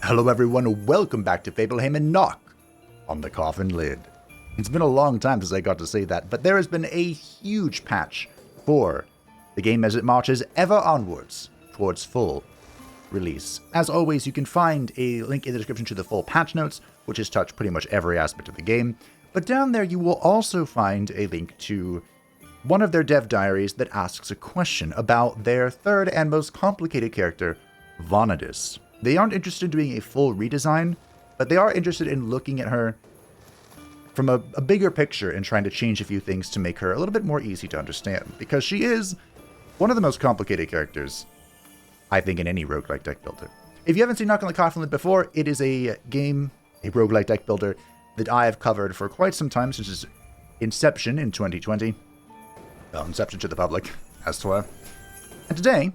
Hello everyone, welcome back to Fableheim and knock on the Coffin lid. It's been a long time since I got to say that, but there has been a huge patch for the game as it marches ever onwards towards full release. As always, you can find a link in the description to the full patch notes, which has touched pretty much every aspect of the game, but down there you will also find a link to one of their dev diaries that asks a question about their third and most complicated character, Vanadis. They aren't interested in doing a full redesign, but they are interested in looking at her from a bigger picture and trying to change a few things to make her a little bit more easy to understand, because she is one of the most complicated characters, I think, in any roguelike deck builder. If you haven't seen Knock on the Coffin lid before, it is a game, a roguelike deck builder, that I have covered for quite some time, since its inception in 2020. Well, inception to the public, as it were. And today,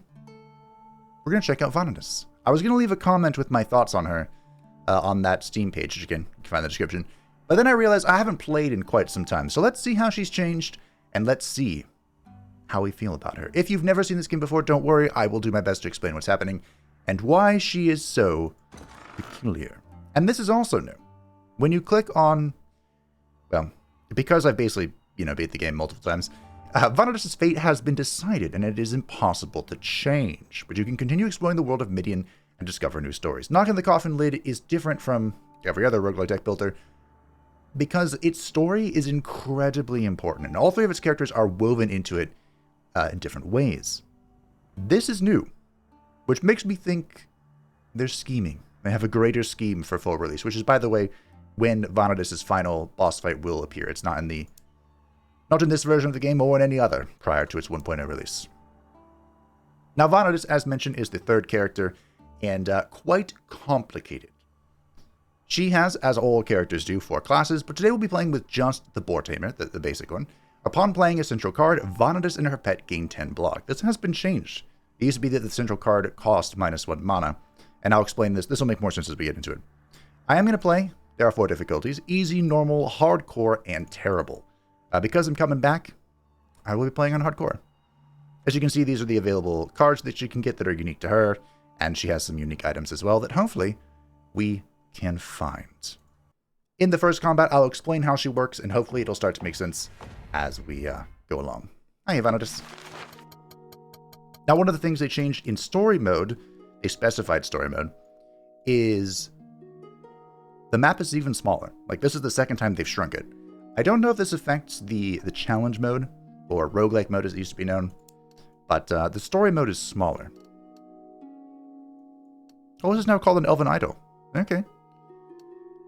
we're going to check out Vanadis. I was going to leave a comment with my thoughts on her on that Steam page, which again, you can find in the description. But then I realized I haven't played in quite some time. So let's see how she's changed, and let's see how we feel about her. If you've never seen this game before, don't worry. I will do my best to explain what's happening and why she is so peculiar. And this is also new. When you click on, well, because I've basically, beat the game multiple times, Vanadis' fate has been decided, and it is impossible to change. But you can continue exploring the world of Midian and discover new stories. Knock on the Coffin lid is different from every other roguelike deck builder because its story is incredibly important, and all three of its characters are woven into it in different ways. This is new, which makes me think they're scheming. They have a greater scheme for full release, which is, by the way, when Vanadis' final boss fight will appear. It's not in this version of the game or in any other prior to its 1.0 release. Now, Vanadis, as mentioned, is the third character and quite complicated. She has, as all characters do, 4 classes, but today we'll be playing with just the Boar Tamer, the basic one. Upon playing a central card, Vanadis and her pet gain 10 block. This has been changed. It used to be that the central card cost -1 mana, and I'll explain this. This will make more sense as we get into it. I am going to play. There are 4 difficulties: easy, normal, hardcore, and terrible. Because I'm coming back, I will be playing on hardcore. As you can see, these are the available cards that she can get that are unique to her, and she has some unique items as well that hopefully we can find. In the first combat, I'll explain how she works, and hopefully it'll start to make sense as we go along. Hi, Vanadis. Now, one of the things they changed in story mode, a specified story mode, is the map is even smaller. Like, this is the second time they've shrunk it. I don't know if this affects the challenge mode, or roguelike mode as it used to be known, but the story mode is smaller. Oh, this is now called an Elven Idol. Okay.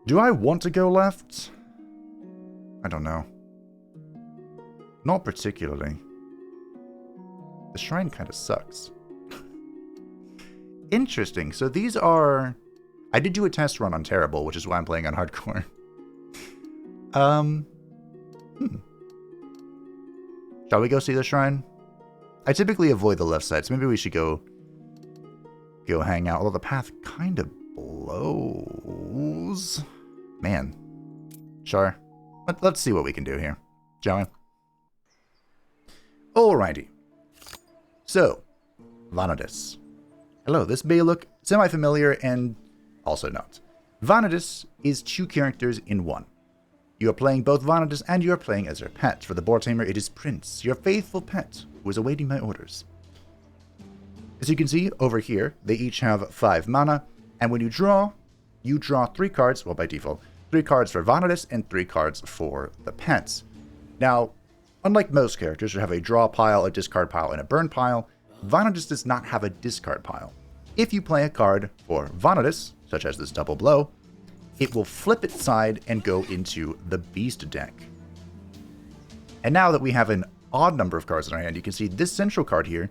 Do I want to go left? I don't know. Not particularly. The shrine kind of sucks. Interesting. So these are... I did do a test run on Terrible, which is why I'm playing on hardcore. Shall we go see the shrine? I typically avoid the left side, so maybe we should go hang out. Although the path kind of blows. Man. Sure. Let's see what we can do here, shall we? Alrighty. So, Vanadis. Hello, this may look semi-familiar and also not. Vanadis is 2 characters in one. You are playing both Vanadis and you are playing as her pet. For the Boar Tamer, it is Prince, your faithful pet, who is awaiting my orders. As you can see, over here, they each have 5 mana, and when you draw 3 cards, well, by default, 3 cards for Vanadis and 3 cards for the pets. Now, unlike most characters who have a draw pile, a discard pile, and a burn pile, Vanadis does not have a discard pile. If you play a card for Vanadis, such as this double blow, it will flip its side and go into the Beast deck. And now that we have an odd number of cards in our hand, you can see this central card here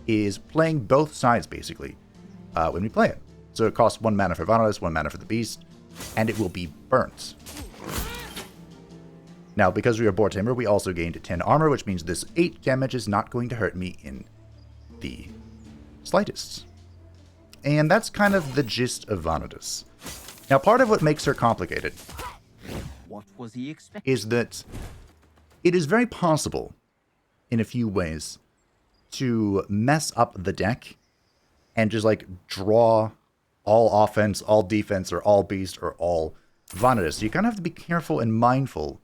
is playing both sides, basically, when we play it. So it costs 1 mana for Vanadis, 1 mana for the Beast, and it will be burnt. Now, because we are Boar Tamer, we also gained 10 armor, which means this 8 damage is not going to hurt me in the slightest. And that's kind of the gist of Vanadis. Now, part of what makes her complicated is that it is very possible, in a few ways, to mess up the deck and just, like, draw all offense, all defense, or all beast, or all Vanadis. So you kind of have to be careful and mindful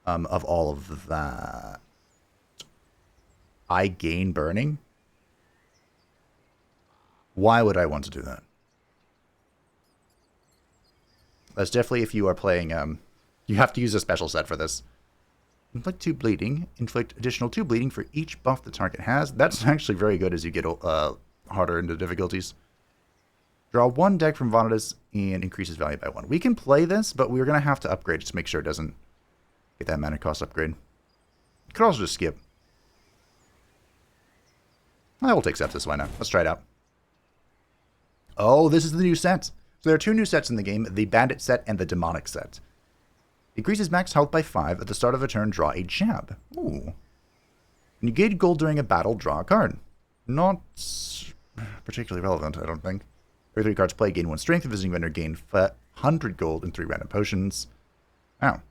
of all of that. I gain burning? Why would I want to do that? That's definitely if you are playing, you have to use a special set for this. Inflict 2 bleeding. Inflict additional 2 bleeding for each buff the target has. That's actually very good as you get harder into difficulties. Draw 1 deck from Vanadis and increases value by 1. We can play this, but we're going to have to upgrade just to make sure it doesn't get that mana cost upgrade. You could also just skip. I will take Sepsis, why not? Let's try it out. Oh, this is the new set. So there are 2 new sets in the game, the Bandit set and the Demonic set. Increases max health by 5. At the start of a turn, draw a jab. Ooh. When you gain gold during a battle, draw a card. Not particularly relevant, I don't think. Every 3 cards played, gain 1 strength. Visiting vendor, gain 100 gold and 3 random potions. Wow.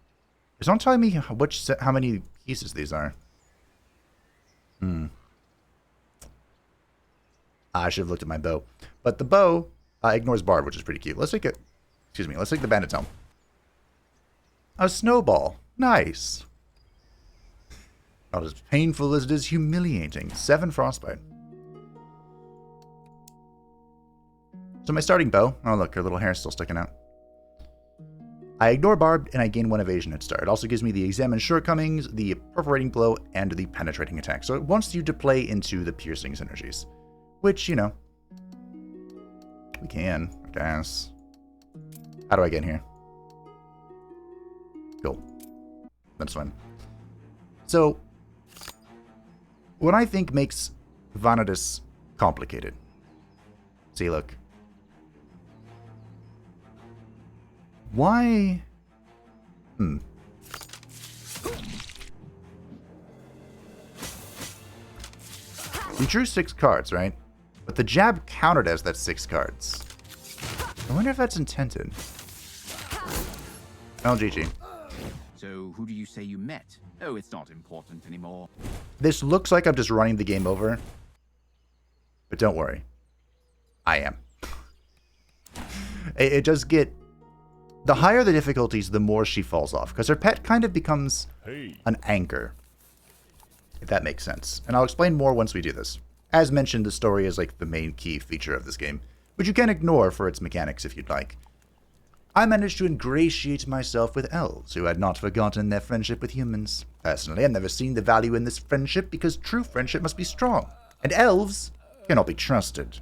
It's not telling me how many pieces these are. I should have looked at my bow. But the bow ignores Bard, which is pretty cute. Let's take it. Excuse me. Let's take the Bandit's Helm. A snowball. Nice. Not as painful as it is humiliating. 7 frostbite. So my starting bow. Oh, look, her little hair is still sticking out. I ignore Barb, and I gain 1 evasion at start. It also gives me the Examine Shortcomings, the Perforating Blow, and the Penetrating Attack. So it wants you to play into the Piercing synergies. Which, you know, we can, I guess. How do I get in here? Cool. That's fine. So, what I think makes Vanadis complicated. See, look. Why? You drew 6 cards, right? But the jab countered as that 6 cards. I wonder if that's intended. Oh, GG. So, who do you say you met? Oh, it's not important anymore. This looks like I'm just running the game over. But don't worry. I am. It does get... The higher the difficulties, the more she falls off. Because her pet kind of becomes an anchor. If that makes sense. And I'll explain more once we do this. As mentioned, the story is like the main key feature of this game, which you can ignore for its mechanics if you'd like. I managed to ingratiate myself with elves who had not forgotten their friendship with humans. Personally, I've never seen the value in this friendship because true friendship must be strong, and elves cannot be trusted.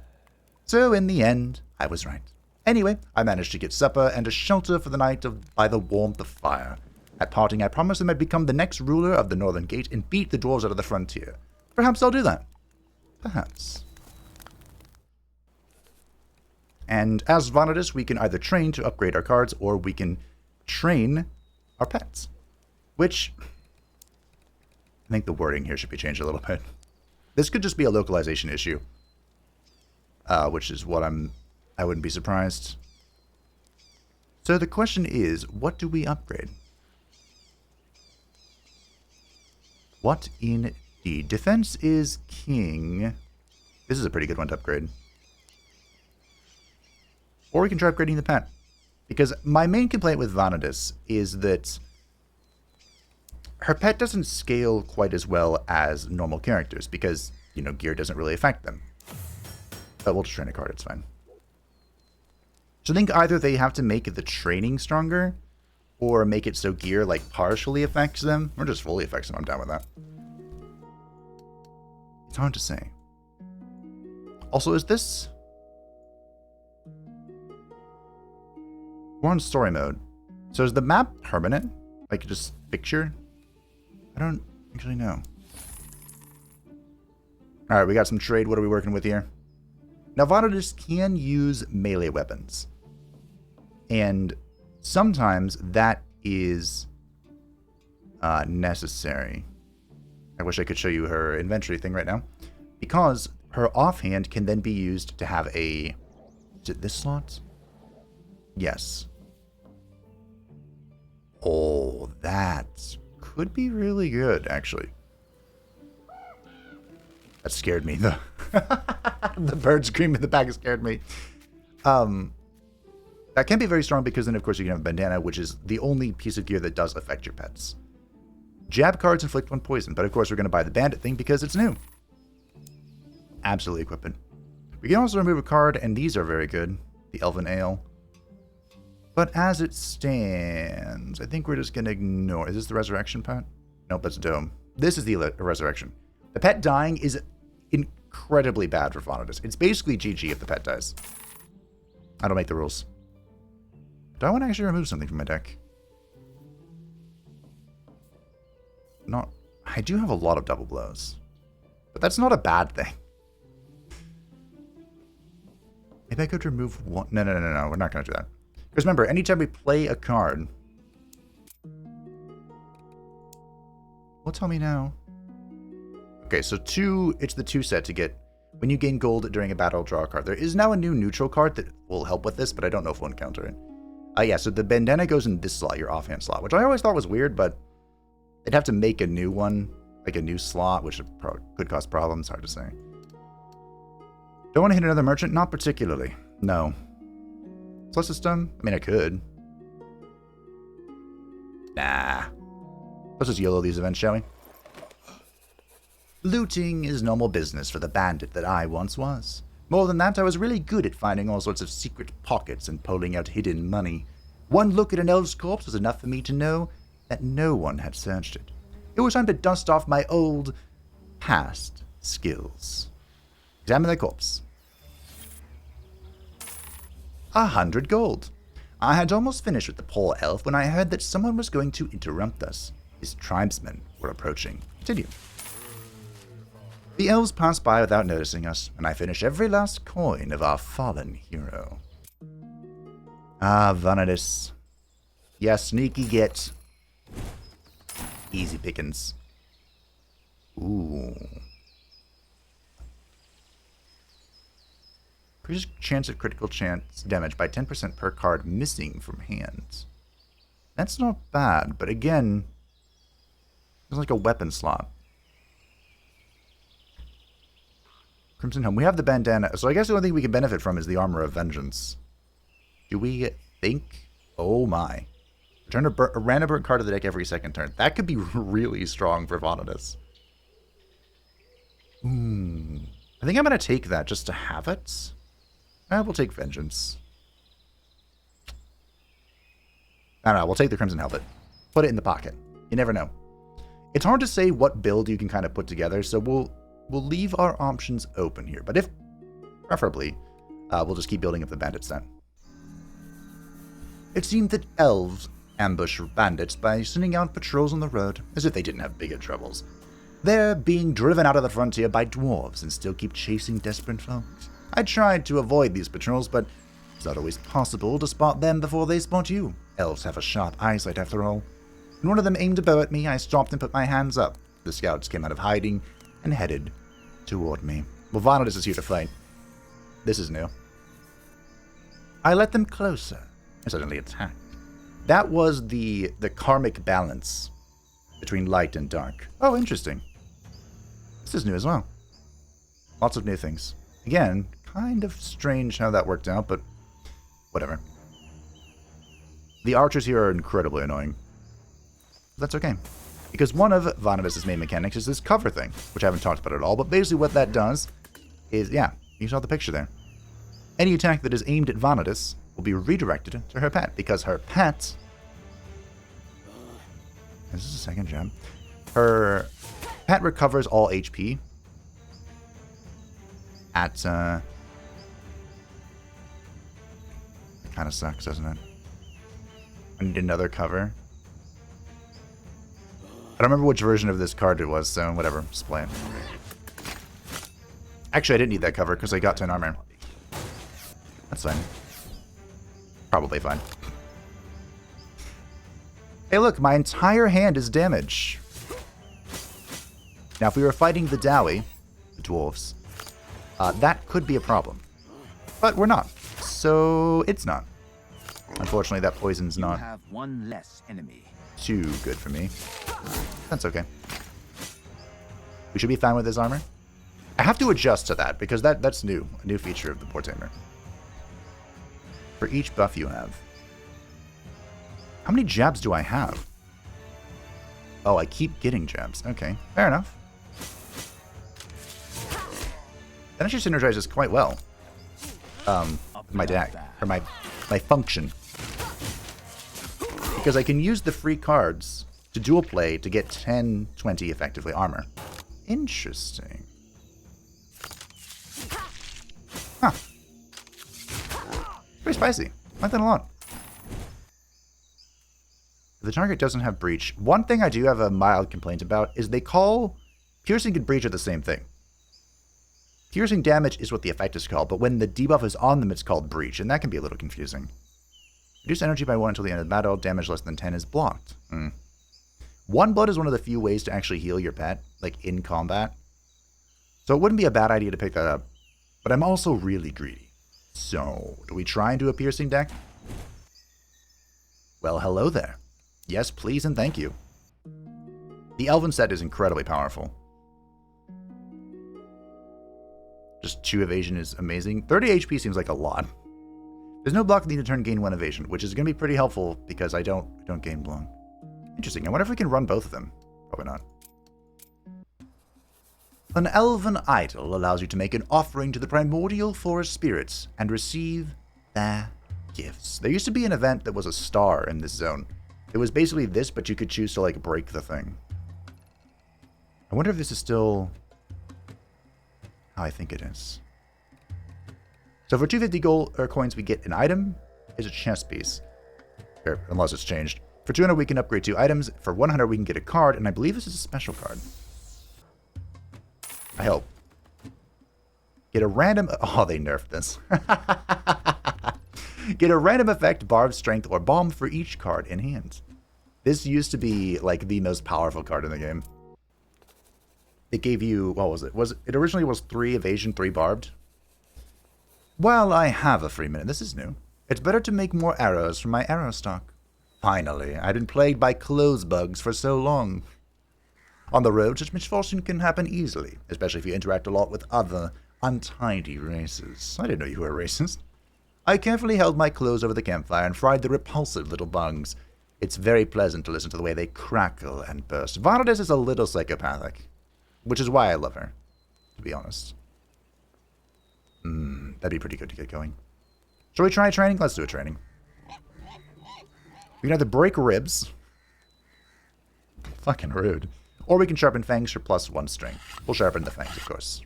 So in the end, I was right. Anyway, I managed to get supper and a shelter for the night by the warmth of fire. At parting, I promised them I'd become the next ruler of the Northern Gate and beat the dwarves out of the frontier. Perhaps I'll do that. Perhaps. And as Vanadis, we can either train to upgrade our cards, or we can train our pets. Which, I think the wording here should be changed a little bit. This could just be a localization issue. Which is what I wouldn't be surprised. So the question is, what do we upgrade? What indeed? Defense is king. This is a pretty good one to upgrade. Or we can try upgrading the pet. Because my main complaint with Vanadis is that her pet doesn't scale quite as well as normal characters. Because, you know, gear doesn't really affect them. But we'll just train a card, it's fine. So I think either they have to make the training stronger, or make it so gear, like, partially affects them, or just fully affects them. I'm down with that. It's hard to say. Also, is this... We're on story mode. So is the map permanent? Like, just picture? I don't actually know. Alright, we got some trade. What are we working with here? Now, Vanadis can use melee weapons. And sometimes that is necessary. I wish I could show you her inventory thing right now. Because her offhand can then be used to have a... Is it this slot? Yes. Oh, that could be really good, actually. That scared me. The bird scream in the back scared me. That can be very strong because then, of course, you can have bandana, which is the only piece of gear that does affect your pets. Jab cards inflict 1 poison, but of course we're going to buy the bandit thing because it's new. Absolutely equipping. We can also remove a card, and these are very good. The Elven Ale. But as it stands, I think we're just going to ignore... Is this the Resurrection pet? Nope, that's a Dome. This is the Resurrection. The pet dying is incredibly bad for Vanadis. It's basically GG if the pet dies. I don't make the rules. Do I want to actually remove something from my deck? Not... I do have a lot of double blows. But that's not a bad thing. Maybe I could remove one... No. We're not going to do that. Because remember, anytime we play a card... Well, tell me now. Okay, so 2... It's the 2 set to get... When you gain gold during a battle, draw a card. There is now a new neutral card that will help with this, but I don't know if it won't counter it. Yeah, so the bandana goes in this slot, your offhand slot, which I always thought was weird, but they'd have to make a new one, like a new slot, which could cause problems, hard to say. Don't want to hit another merchant? Not particularly. No. Plus system? I mean, I could. Nah. Let's just YOLO these events, shall we? Looting is normal business for the bandit that I once was. More than that, I was really good at finding all sorts of secret pockets and pulling out hidden money. One look at an elf's corpse was enough for me to know that no one had searched it. It was time to dust off my old, past skills. Examine the corpse. 100 gold. I had almost finished with the poor elf when I heard that someone was going to interrupt us. His tribesmen were approaching. Continue. The elves passed by without noticing us, and I finished every last coin of our fallen hero. Ah, Vanadis. Yeah, sneaky get. Easy pickings. Ooh. Increases chance of critical chance damage by 10% per card missing from hands. That's not bad, but again, it's like a weapon slot. Crimson Helm. We have the bandana, so I guess the only thing we can benefit from is the Armor of Vengeance. Do we think? Oh my. Return a random burnt card to the deck every second turn. That could be really strong for Vanadis. I think I'm going to take that just to have it. We'll take Vengeance. I don't know, we'll take the Crimson Helmet. Put it in the pocket. You never know. It's hard to say what build you can kind of put together, so we'll leave our options open here. But if, preferably, we'll just keep building up the bandits then. It seemed that elves ambush bandits by sending out patrols on the road, as if they didn't have bigger troubles. They're being driven out of the frontier by dwarves and still keep chasing desperate folks. I tried to avoid these patrols, but it's not always possible to spot them before they spot you. Elves have a sharp eyesight after all. When one of them aimed a bow at me, I stopped and put my hands up. The scouts came out of hiding and headed toward me. Well, Vanadis is here to fight. This is new. I let them closer and suddenly attacked. That was the karmic balance between light and dark. Oh, interesting. This is new as well. Lots of new things. Again, kind of strange how that worked out, but whatever. The archers here are incredibly annoying. That's okay. Because one of Vanadis' main mechanics is this cover thing, which I haven't talked about at all, but basically what that does is, yeah, you saw the picture there. Any attack that is aimed at Vanadis will be redirected to her pet, because her pet... Is this a second gem? Her pet recovers all HP at, It kind of sucks, doesn't it? I need another cover. I don't remember which version of this card it was, so whatever, just play it. Actually, I didn't need that cover because I got 10 armor. That's fine. Probably fine. Hey look, my entire hand is damage. Now if we were fighting the Dowie, the dwarves, that could be a problem. But we're not, so it's not. Unfortunately, that poison's not have one less enemy. Too good for me. That's okay. We should be fine with his armor. I have to adjust to that because that's new. A new feature of the Portamer. for each buff you have. How many jabs do I have? Oh, I keep getting jabs. Okay, fair enough. That actually synergizes quite well. My deck, or my function. Because I can use the free cards to dual play to get 10, 20 effectively armor. Interesting. Huh. Pretty spicy. I like that a lot. The target doesn't have breach. One thing I do have a mild complaint about is they call piercing and breach are the same thing. Piercing damage is what the effect is called, but when the debuff is on them, it's called breach, and that can be a little confusing. Reduce energy by 1 until the end of the battle. Damage less than 10 is blocked. One blood is one of the few ways to actually heal your pet, like in combat. So it wouldn't be a bad idea to pick that up. But I'm also really greedy. So, do we try and do a piercing deck? Well, hello there. Yes, please and thank you. The Elven set is incredibly powerful. Just 2 evasion is amazing. 30 HP seems like a lot. There's no block at the end of turn, gain 1 evasion, which is going to be pretty helpful because I don't gain block. Interesting. I wonder if we can run both of them. Probably not. An elven idol allows you to make an offering to the primordial forest spirits and receive their gifts. There used to be an event that was a star in this zone. It was basically this, but you could choose to, like, break the thing. I wonder if this is still how I think it is. So for 250 gold or coins, we get an item. Is a chest piece. Or, unless it's changed. For 200, we can upgrade 2 items. For 100, we can get a card, and I believe this is a special card. I hope. Get a random... Oh, they nerfed this. Get a random effect, Barbed, Strength, or Bomb for each card in hand. This used to be, like, the most powerful card in the game. It gave you... What was it? It originally was 3 evasion, 3 barbed. Well, I have a free minute. This is new. It's better to make more arrows from my arrow stock. Finally, I've been plagued by clothes bugs for so long. On the road, such misfortune can happen easily, especially if you interact a lot with other untidy races. I didn't know you were a racist. I carefully held my clothes over the campfire and fried the repulsive little bugs. It's very pleasant to listen to the way they crackle and burst. Vanadis is a little psychopathic, which is why I love her, to be honest. That'd be pretty good to get going. Shall we try training? Let's do a training. We can either break ribs. Fucking rude. Or we can sharpen fangs for +1 strength. We'll sharpen the fangs, of course.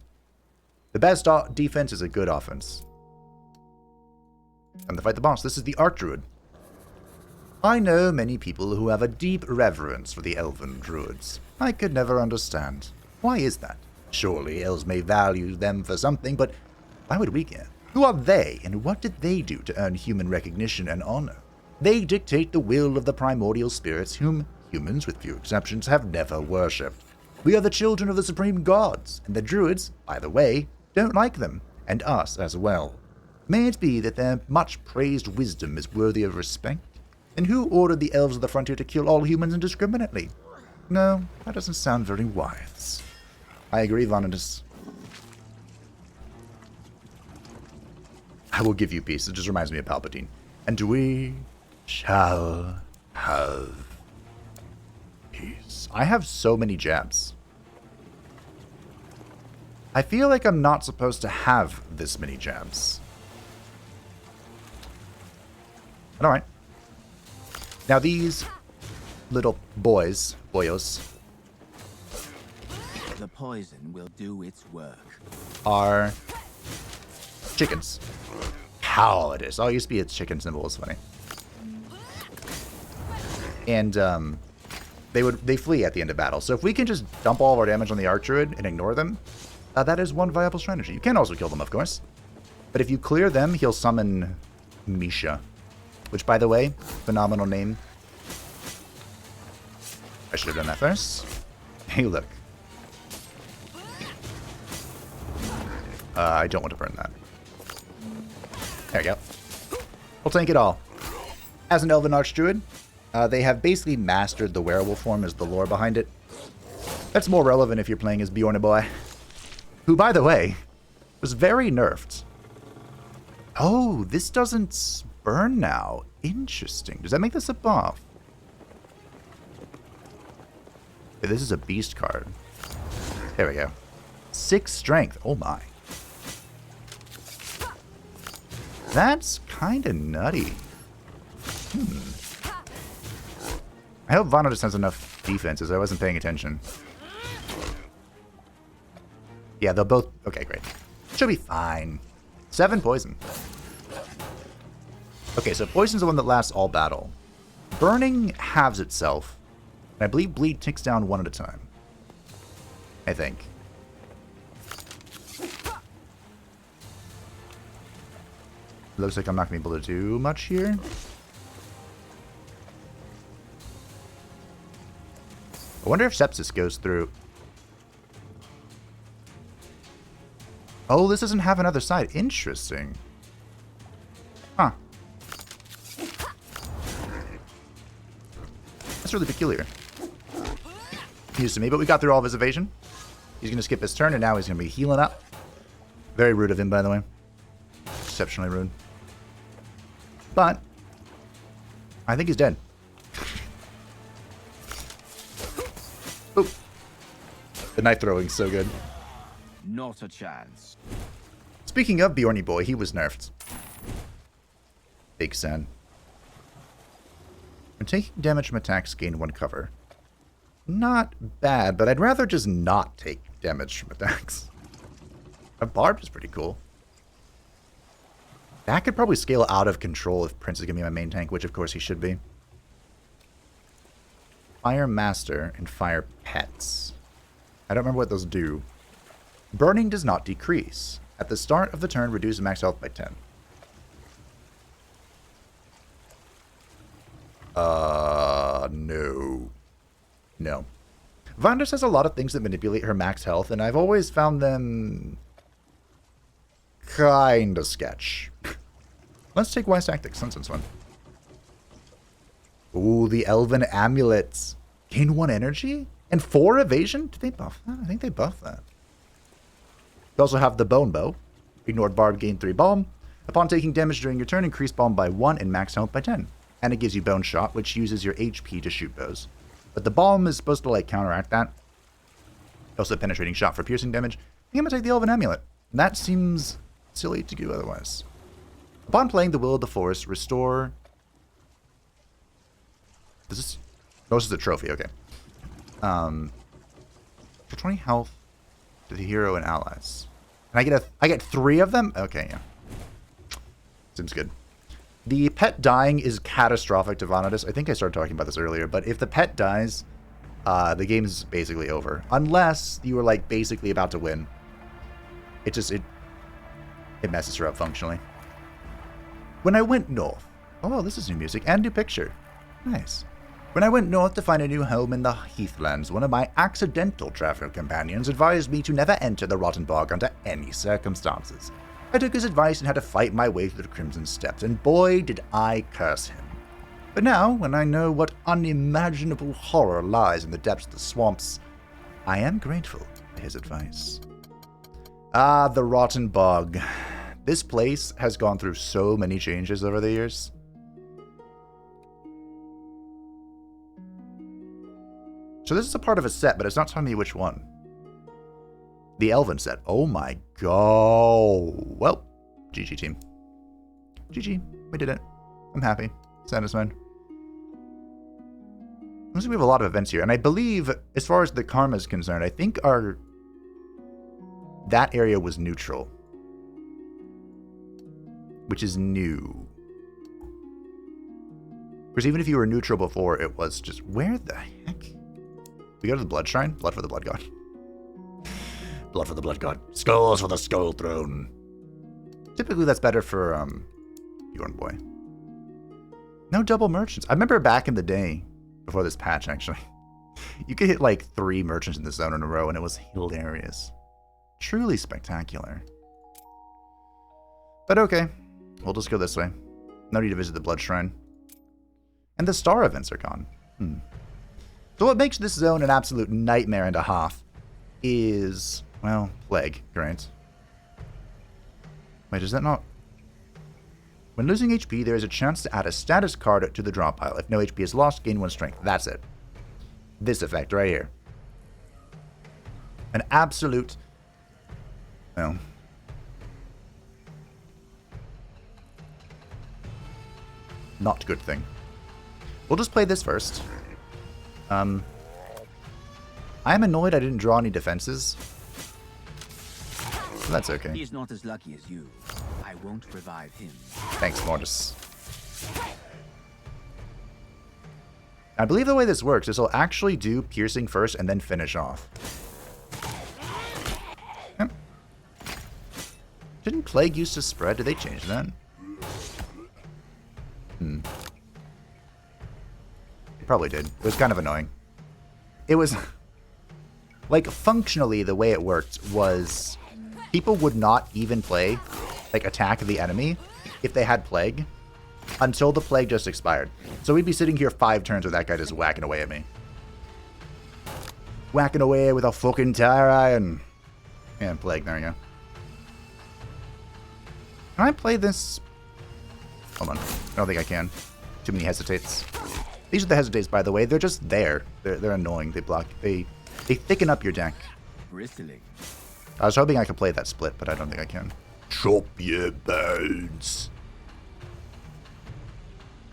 The best defense is a good offense. Time to fight the boss. This is the Archdruid. I know many people who have a deep reverence for the elven druids. I could never understand. Why is that? Surely elves may value them for something, but why would we care? Who are they, and what did they do to earn human recognition and honor? They dictate the will of the primordial spirits whom humans, with few exceptions, have never worshipped. We are the children of the supreme gods, and the druids, by the way, don't like them, and us as well. May it be that their much-praised wisdom is worthy of respect? And who ordered the elves of the frontier to kill all humans indiscriminately? No, that doesn't sound very wise. I agree, Vanadis. I will give you peace. It just reminds me of Palpatine. And we shall have peace. I have so many jabs. I feel like I'm not supposed to have this many jabs. But alright. Now these little boyos. The poison will do its work. Are chickens. Cowardice. Oh, it used to be a chicken symbol. It's funny. And they flee at the end of battle. So if we can just dump all of our damage on the Archdruid and ignore them, that is one viable strategy. You can also kill them, of course. But if you clear them, he'll summon Misha. Which, by the way, phenomenal name. I should have done that first. Hey, look. I don't want to burn that. There we go. We'll tank it all. As an Elven Archdruid, they have basically mastered the werewolf form as the lore behind it. That's more relevant if you're playing as Bjornaboy, who, by the way, was very nerfed. Oh, this doesn't burn now. Interesting. Does that make this a buff? Okay, this is a beast card. There we go. 6 strength. Oh my. That's kind of nutty. I hope Vanadis has enough defenses. I wasn't paying attention. Yeah, they'll both... Okay, great. Should be fine. 7 poison. Okay, so poison's the one that lasts all battle. Burning halves itself. And I believe bleed ticks down 1 at a time. I think. Looks like I'm not going to be able to do much here. I wonder if sepsis goes through. Oh, this doesn't have another side. Interesting. Huh. That's really peculiar. News to me, but we got through all of his evasion. He's going to skip his turn, and now he's going to be healing up. Very rude of him, by the way. Exceptionally rude. But I think he's dead. Oop. The knife throwing's so good. Not a chance. Speaking of Bjorny Boy, he was nerfed. Big sad. When taking damage from attacks, gain 1 cover. Not bad, but I'd rather just not take damage from attacks. A barb is pretty cool. That could probably scale out of control if Prince is going to be my main tank, which of course he should be. Fire Master and Fire Pets. I don't remember what those do. Burning does not decrease. At the start of the turn, reduce max health by 10. No. No. Vanadis has a lot of things that manipulate her max health, and I've always found them kinda sketch. Let's take Wise Tactics. Nonsense one. Ooh, the Elven Amulets. Gain 1 energy? And 4 evasion? Did they buff that? I think they buffed that. You also have the Bone Bow. Ignored Barb, gain 3 bomb. Upon taking damage during your turn, increase bomb by 1 and max health by 10. And it gives you Bone Shot, which uses your HP to shoot bows. But the bomb is supposed to, like, counteract that. Also, Penetrating Shot for piercing damage. I think I'm going to take the Elven Amulet. That seems silly to do otherwise. Upon playing the Will of the Forest, restore... Does this... Oh, this is a trophy, okay. For 20 health to the hero and allies. And I get 3 of them? Okay, yeah. Seems good. The pet dying is catastrophic to Vanadis. I think I started talking about this earlier, but if the pet dies, the game's basically over. Unless you were, like, basically about to win. It messes her up functionally. When I went north... Oh, this is new music and new picture. Nice. When I went north to find a new home in the Heathlands, one of my accidental travel companions advised me to never enter the Rotten Bog under any circumstances. I took his advice and had to fight my way through the Crimson Steppes, and boy did I curse him. But now, when I know what unimaginable horror lies in the depths of the swamps, I am grateful for his advice. Ah, the Rotten Bog. This place has gone through so many changes over the years. So this is a part of a set, but it's not telling me which one. The Elven set. Oh my god. Well, GG team. GG. We did it. I'm happy. Satisfied. Looks like we have a lot of events here. And I believe, as far as the karma is concerned, I think that area was neutral. Which is new. Because even if you were neutral before, it was just... Where the heck? We go to the Blood Shrine? Blood for the Blood God. Blood for the Blood God. Skulls for the Skull Throne. Typically that's better for, Bjorn Boy. No double merchants. I remember back in the day, before this patch actually, you could hit like 3 merchants in the zone in a row and it was hilarious. Truly spectacular. But okay, we'll just go this way. No need to visit the Blood Shrine. And the star events are gone. So what makes this zone an absolute nightmare and a half is, well, Plague, right? Wait, is that not... When losing HP, there is a chance to add a status card to the draw pile. If no HP is lost, gain 1 strength. That's it. This effect right here. An absolute... Well... not good thing. We'll just play this first. I am annoyed I didn't draw any defenses. So that's okay. He's not as lucky as you. I won't revive him. Thanks, Mortis. I believe the way this works is he'll actually do piercing first and then finish off. Yep. Didn't Plague used to spread? Did they change that? It probably did. It was kind of annoying. It was... like, functionally, the way it worked was... people would not even play, like, attack the enemy if they had Plague until the Plague just expired. So we'd be sitting here 5 turns with that guy just whacking away at me. Whacking away with a fucking tire iron. And Plague, there we go. Can I play this? Hold on. I don't think I can. Too many hesitates. These are the hesitates, by the way. They're just there. They're annoying. They block. They thicken up your deck. Bristling. I was hoping I could play that split, but I don't think I can. Chop your bones.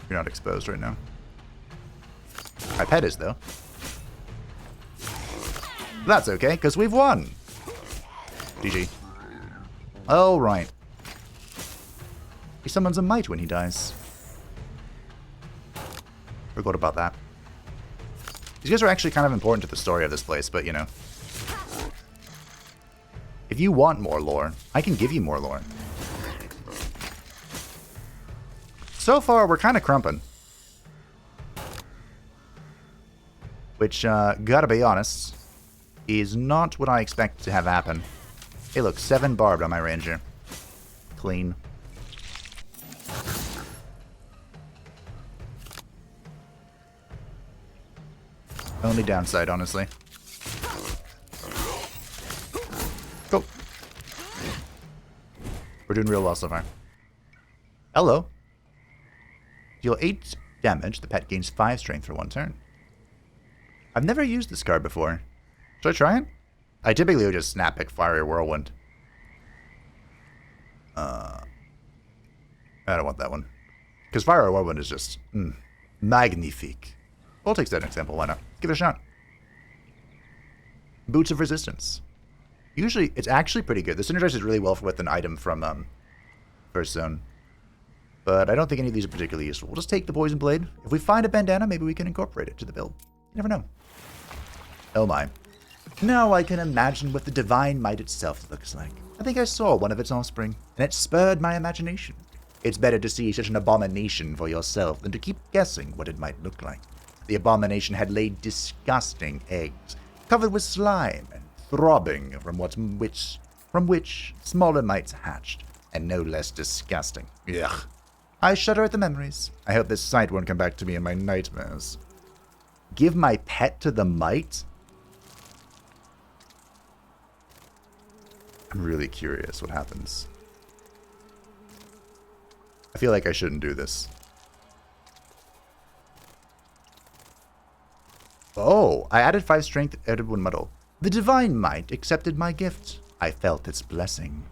You're not exposed right now. My pet is, though. That's okay, because we've won. GG. Oh, right. He summons a mite when he dies. Forgot about that. These guys are actually kind of important to the story of this place, but, you know. If you want more lore, I can give you more lore. So far, we're kind of crumping. Which, gotta be honest, is not what I expect to have happen. Hey, look, 7 barbed on my ranger. Clean. Only downside, honestly. Go. We're doing real well so far. Hello. Deal 8 damage. The pet gains 5 strength for 1 turn. I've never used this card before. Should I try it? I typically would just snap pick Fiery Whirlwind. I don't want that one. Because Fiery Whirlwind is just magnifique. We'll take that example, why not? Give it a shot. Boots of Resistance. Usually, it's actually pretty good. This synergizes really well with an item from First Zone. But I don't think any of these are particularly useful. We'll just take the Poison Blade. If we find a bandana, maybe we can incorporate it to the build. You never know. Oh my. Now I can imagine what the Divine Might itself looks like. I think I saw one of its offspring, and it spurred my imagination. It's better to see such an abomination for yourself than to keep guessing what it might look like. The abomination had laid disgusting eggs, covered with slime and throbbing from which smaller mites hatched, and no less disgusting. Ugh. I shudder at the memories. I hope this sight won't come back to me in my nightmares. Give my pet to the mite? I'm really curious what happens. I feel like I shouldn't do this. Oh, I added 5 strength, added 1 muddle. The Divine Might accepted my gift. I felt its blessing.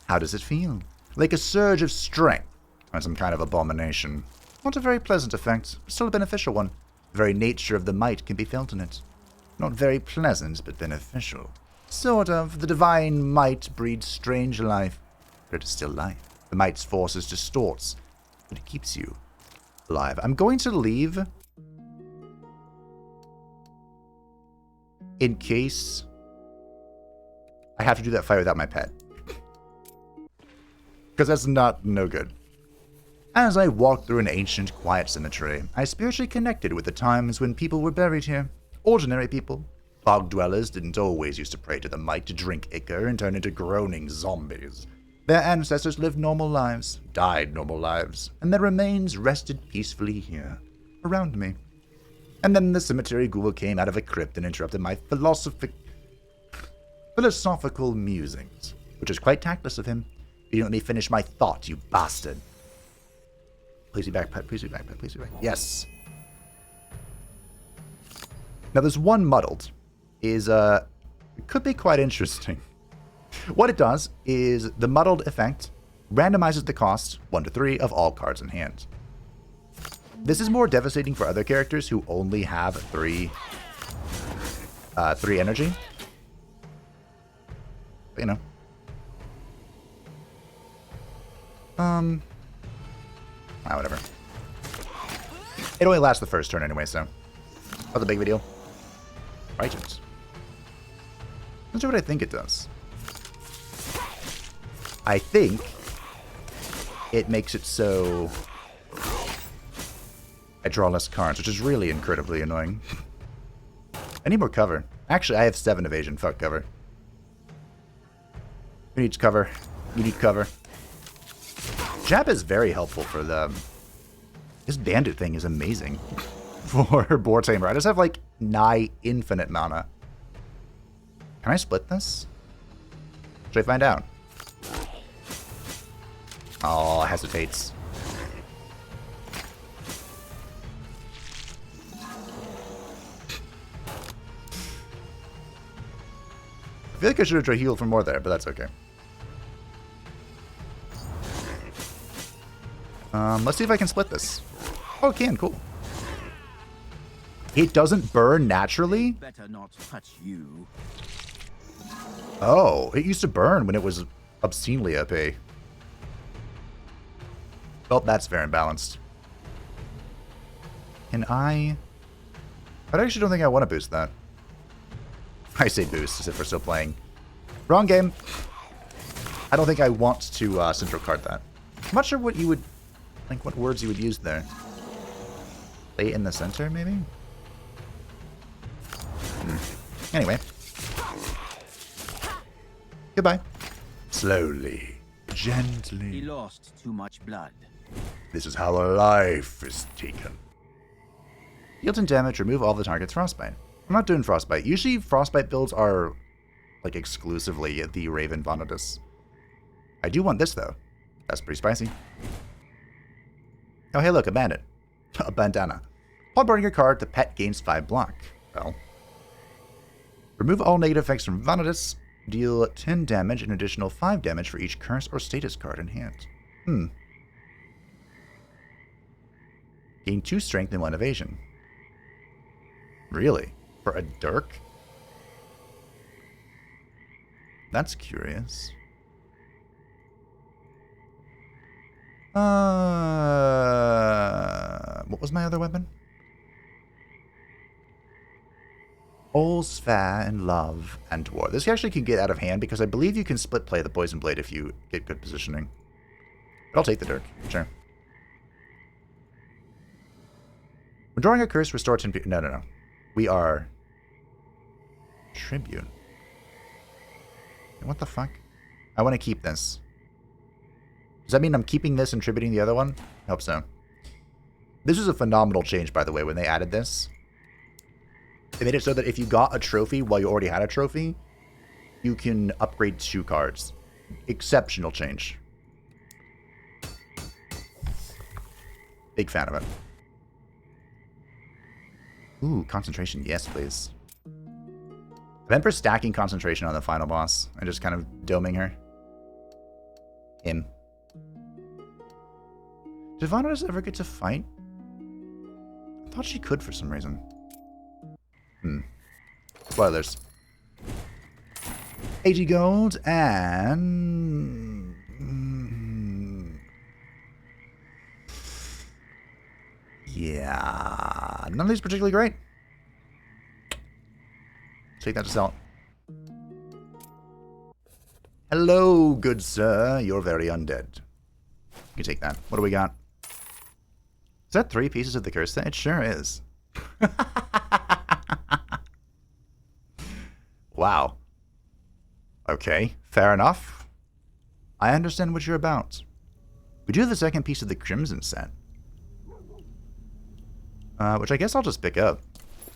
How does it feel? Like a surge of strength on some kind of abomination. Not a very pleasant effect, but still a beneficial one. The very nature of the might can be felt in it. Not very pleasant, but beneficial. Sort of. The Divine Might breeds strange life, but it is still life. The might's forces distorts, but it keeps you alive. I'm going to leave in case I have to do that fight without my pet. Because that's no good. As I walked through an ancient, quiet cemetery, I spiritually connected with the times when people were buried here. Ordinary people. Bog dwellers didn't always used to pray to the might to drink ichor and turn into groaning zombies. Their ancestors lived normal lives, died normal lives, and their remains rested peacefully here, around me. And then the cemetery ghoul came out of a crypt and interrupted my philosophical musings, which is quite tactless of him. You didn't let me finish my thought, you bastard. Please be back, please be back, please be back. Yes. Now, there's one muddled. It could be quite interesting. What it does is the muddled effect randomizes the cost 1 to 3 of all cards in hand. This is more devastating for other characters who only have 3 energy. But, you know. Whatever. It only lasts the first turn anyway, so. Not a big deal. Right. Not sure what I think it does. I think it makes it so I draw less cards, which is really incredibly annoying. I need more cover. Actually, I have 7 evasion. Fuck cover. Who needs cover? You need cover. Jab is very helpful for them. This bandit thing is amazing for board tamer. I just have like nigh infinite mana. Can I split this? Should I find out? Oh, hesitates. I feel like I should have tried healed for more there, but that's okay. Let's see if I can split this. Oh, it can. Cool. It doesn't burn naturally? Better not touch you. Oh, it used to burn when it was obscenely OP. Well, that's fair and balanced. Can I actually don't think I want to boost that. I say boost as if we're still playing. Wrong game. I don't think I want to central card that. I'm not sure what you would, like, what words you would use there. Play in the center, maybe? Anyway. Goodbye. Slowly. Gently. He lost too much blood. This is how a life is taken. Deal 10 damage, remove all the target's frostbite. I'm not doing frostbite. Usually frostbite builds are like exclusively the Raven Vanadis. I do want this though. That's pretty spicy. Oh hey look, a bandit. A bandana. Upon burning your card, the pet gains 5 block. Well. Remove all negative effects from Vanadis. Deal 10 damage and additional 5 damage for each curse or status card in hand. Gain 2 strength and 1 evasion. Really? For a Dirk? That's curious. What was my other weapon? All's fair in love and war. This actually can get out of hand because I believe you can split play the Poison Blade if you get good positioning. But I'll take the Dirk. Sure. When drawing a curse, restore 10 people. No. We are Tribune. What the fuck? I want to keep this. Does that mean I'm keeping this and tributing the other one? I hope so. This was a phenomenal change, by the way, when they added this. They made it so that if you got a trophy while you already had a trophy, you can upgrade 2 cards. Exceptional change. Big fan of it. Ooh, concentration. Yes, please. I meant for stacking concentration on the final boss and just kind of doming her. Him. Did Vanadis ever get to fight? I thought she could for some reason. Spoilers. 80 gold and... yeah, none of these particularly great. Take that to sell. Hello, good sir. You're very undead. You can take that. What do we got? Is that 3 pieces of the curse set? It sure is. Wow. Okay, fair enough. I understand what you're about. We do have the second piece of the Crimson set. Which I guess I'll just pick up.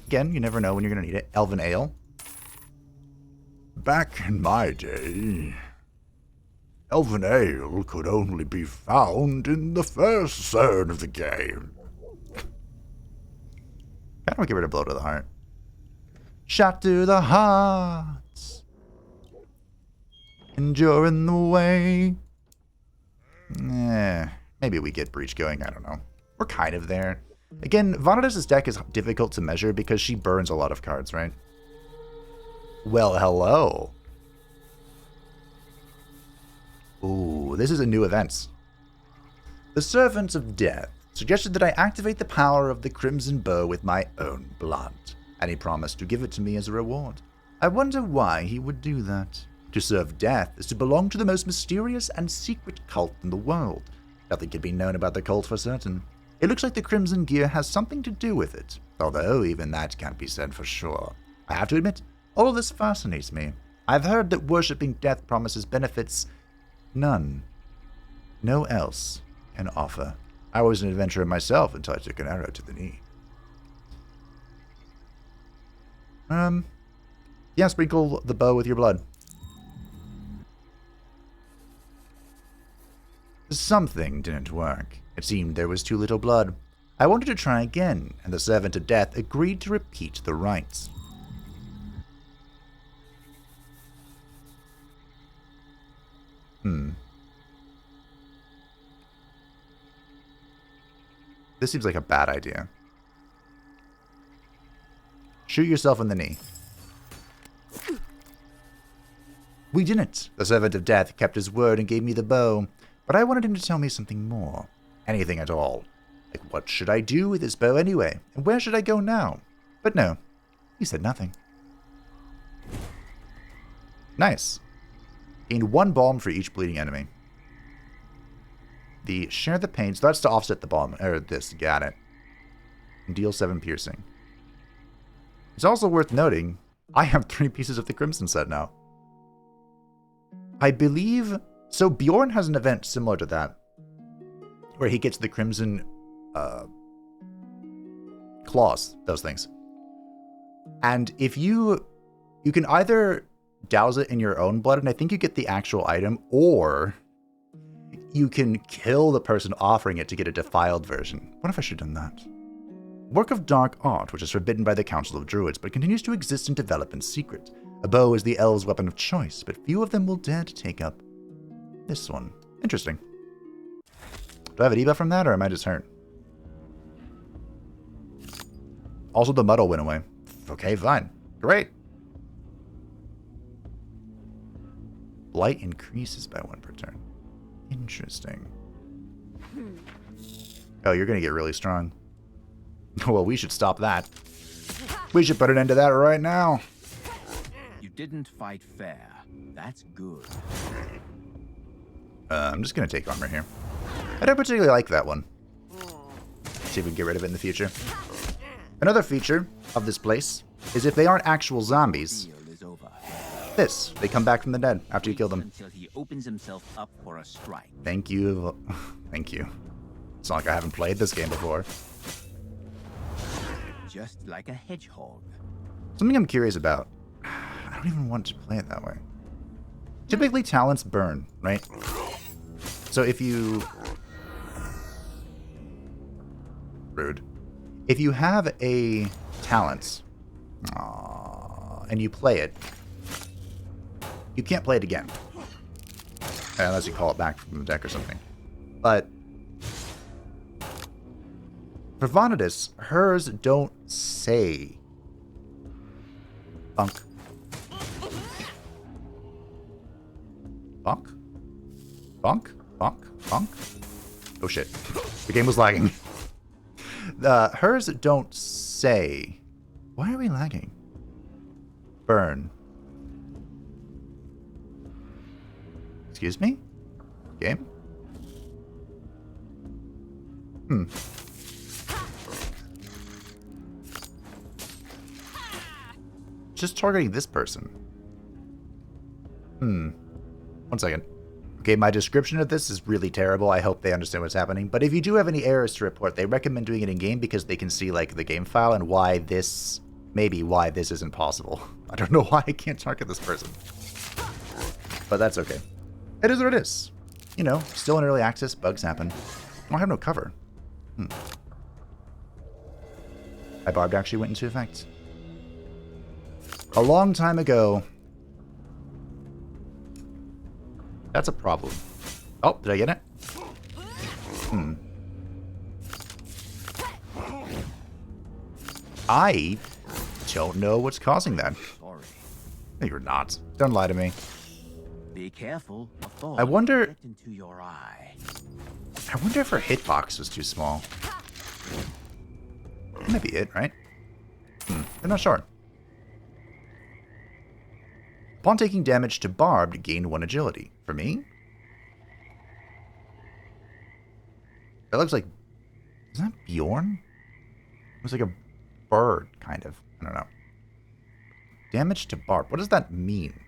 Again, you never know when you're going to need it. Elven Ale. Back in my day. Elven ale could only be found in the first zone of the game. How do I get rid of blow to the heart? Shot to the heart. Enduring the way. Maybe we get Breach going, I don't know. We're kind of there. Again, Vanadis' deck is difficult to measure because she burns a lot of cards, right? Well, hello. Ooh, this is a new event. The Servant of Death suggested that I activate the power of the Crimson Bow with my own blood, and he promised to give it to me as a reward. I wonder why he would do that. To serve death is to belong to the most mysterious and secret cult in the world. Nothing can be known about the cult for certain. It looks like the Crimson Gear has something to do with it, although even that can't be said for sure. I have to admit, all of this fascinates me. I've heard that worshipping death promises benefits none. No else can offer. I was an adventurer myself until I took an arrow to the knee. Yeah, sprinkle the bow with your blood. Something didn't work. It seemed there was too little blood. I wanted to try again, and the Servant of Death agreed to repeat the rites. This seems like a bad idea. Shoot yourself in the knee. We didn't. The Servant of Death kept his word and gave me the bow, but I wanted him to tell me something more. Anything at all. Like, what should I do with this bow anyway? And where should I go now? But no, he said nothing. Nice. Gain 1 bomb for each bleeding enemy. The share the pain, so that's to offset the bomb, or this, got it. And deal 7 piercing. It's also worth noting, I have 3 pieces of the Crimson set now. I believe, so Bjorn has an event similar to that, where he gets the Crimson claws, those things. And if you can either douse it in your own blood, and I think you get the actual item, or you can kill the person offering it to get a defiled version. What if I should have done that? Work of dark art, which is forbidden by the Council of Druids, but continues to exist and develop in secret. A bow is the elves' weapon of choice, but few of them will dare to take up this one. Interesting. Do I have a debuff from that, or am I just hurt? Also, the muddle went away. Okay, fine. Great. Blight increases by 1 per turn. Interesting. Oh, you're going to get really strong. Well, we should stop that. We should put an end to that right now. You didn't fight fair. That's good. I'm just going to take armor here. I don't particularly like that one. See if we can get rid of it in the future. Another feature of this place is if they aren't actual zombies, this, they come back from the dead after you kill them. Until he opens himself up for a strike. Thank you. Thank you. It's not like I haven't played this game before. Just like a hedgehog. Something I'm curious about. I don't even want to play it that way. Typically, talents burn, right? So if you... Rude. If you have a talent, and you play it, you can't play it again. Unless you call it back from the deck or something. But for Vanadis, hers don't say bunk. Bunk? Bunk? Bunk? Bunk? Oh shit. The game was lagging. Hers don't say... Why are we lagging? Burn. Excuse me? Game? Just targeting this person. 1 second. Okay, my description of this is really terrible. I hope they understand what's happening. But if you do have any errors to report, they recommend doing it in-game because they can see, like, the game file and why this... Maybe why this isn't possible. I don't know why I can't target this person. But that's okay. It is what it is. You know, still in early access, bugs happen. Oh, I have no cover. My barbed actually went into effect. A long time ago. That's a problem. Oh, did I get it? I don't know what's causing that. Sorry. No, you're not. Don't lie to me. Be careful. A thorn I wonder... will get into your eye. I wonder if her hitbox was too small. That might be it, right? I'm not sure. Upon taking damage to barbed, gain 1 agility. For me? That looks like... Is that Bjorn? It was like a bird, kind of. I don't know. Damage to barbed. What does that mean?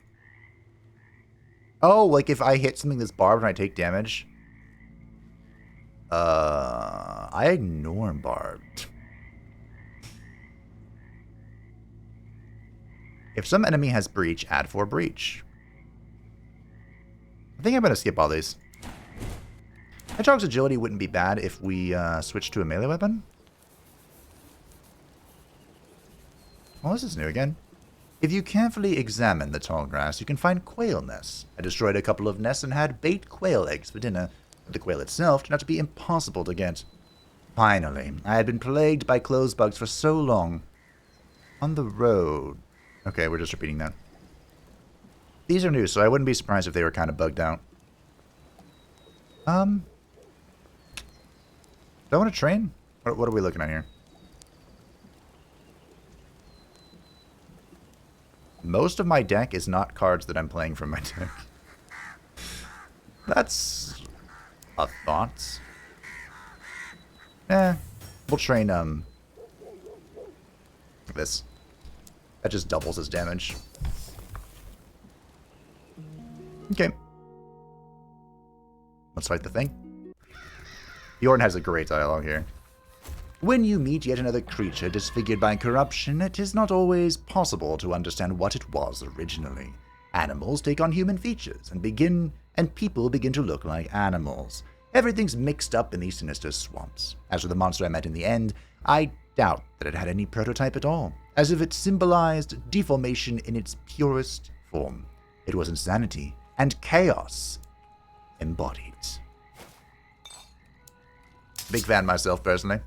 Oh, like if I hit something that's barbed and I take damage? I ignore barbed. If some enemy has breach, add 4 breach. I think I'm going to skip all these. Hedgehog's agility wouldn't be bad if we switched to a melee weapon. Well, this is new again. If you carefully examine the tall grass, you can find quail nests. I destroyed a couple of nests and had baked quail eggs for dinner, but the quail itself turned out to be impossible to get. Finally, I had been plagued by clothes bugs for so long. On the road. Okay, we're just repeating that. These are new, so I wouldn't be surprised if they were kind of bugged out. Do I want to train? What are we looking at here? Most of my deck is not cards that I'm playing from my deck. That's a thought. We'll train, this. That just doubles his damage. Okay. Let's fight the thing. Bjorn has a great dialogue here. When you meet yet another creature disfigured by corruption, it is not always possible to understand what it was originally. Animals take on human features and people begin to look like animals. Everything's mixed up in these sinister swamps. As for the monster I met in the end, I doubt that it had any prototype at all, as if it symbolized deformation in its purest form. It was insanity and chaos embodied. Big fan myself, personally.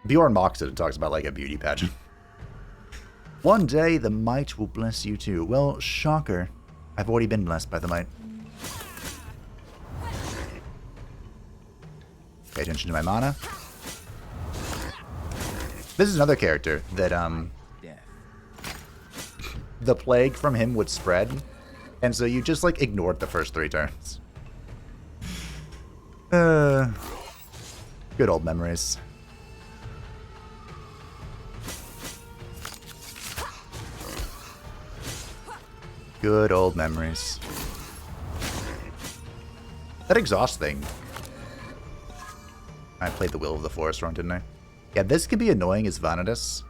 Bjorn mocks it and talks about like a beauty pageant. One day, the might will bless you too. Well, shocker. I've already been blessed by the might. Pay attention to my mana. This is another character that, the plague from him would spread. And so you just, like, ignored the first 3 turns. Good old memories. Good old memories. That exhaust thing. I played the Will of the Forest wrong, didn't I? Yeah, this could be annoying as Vanadis.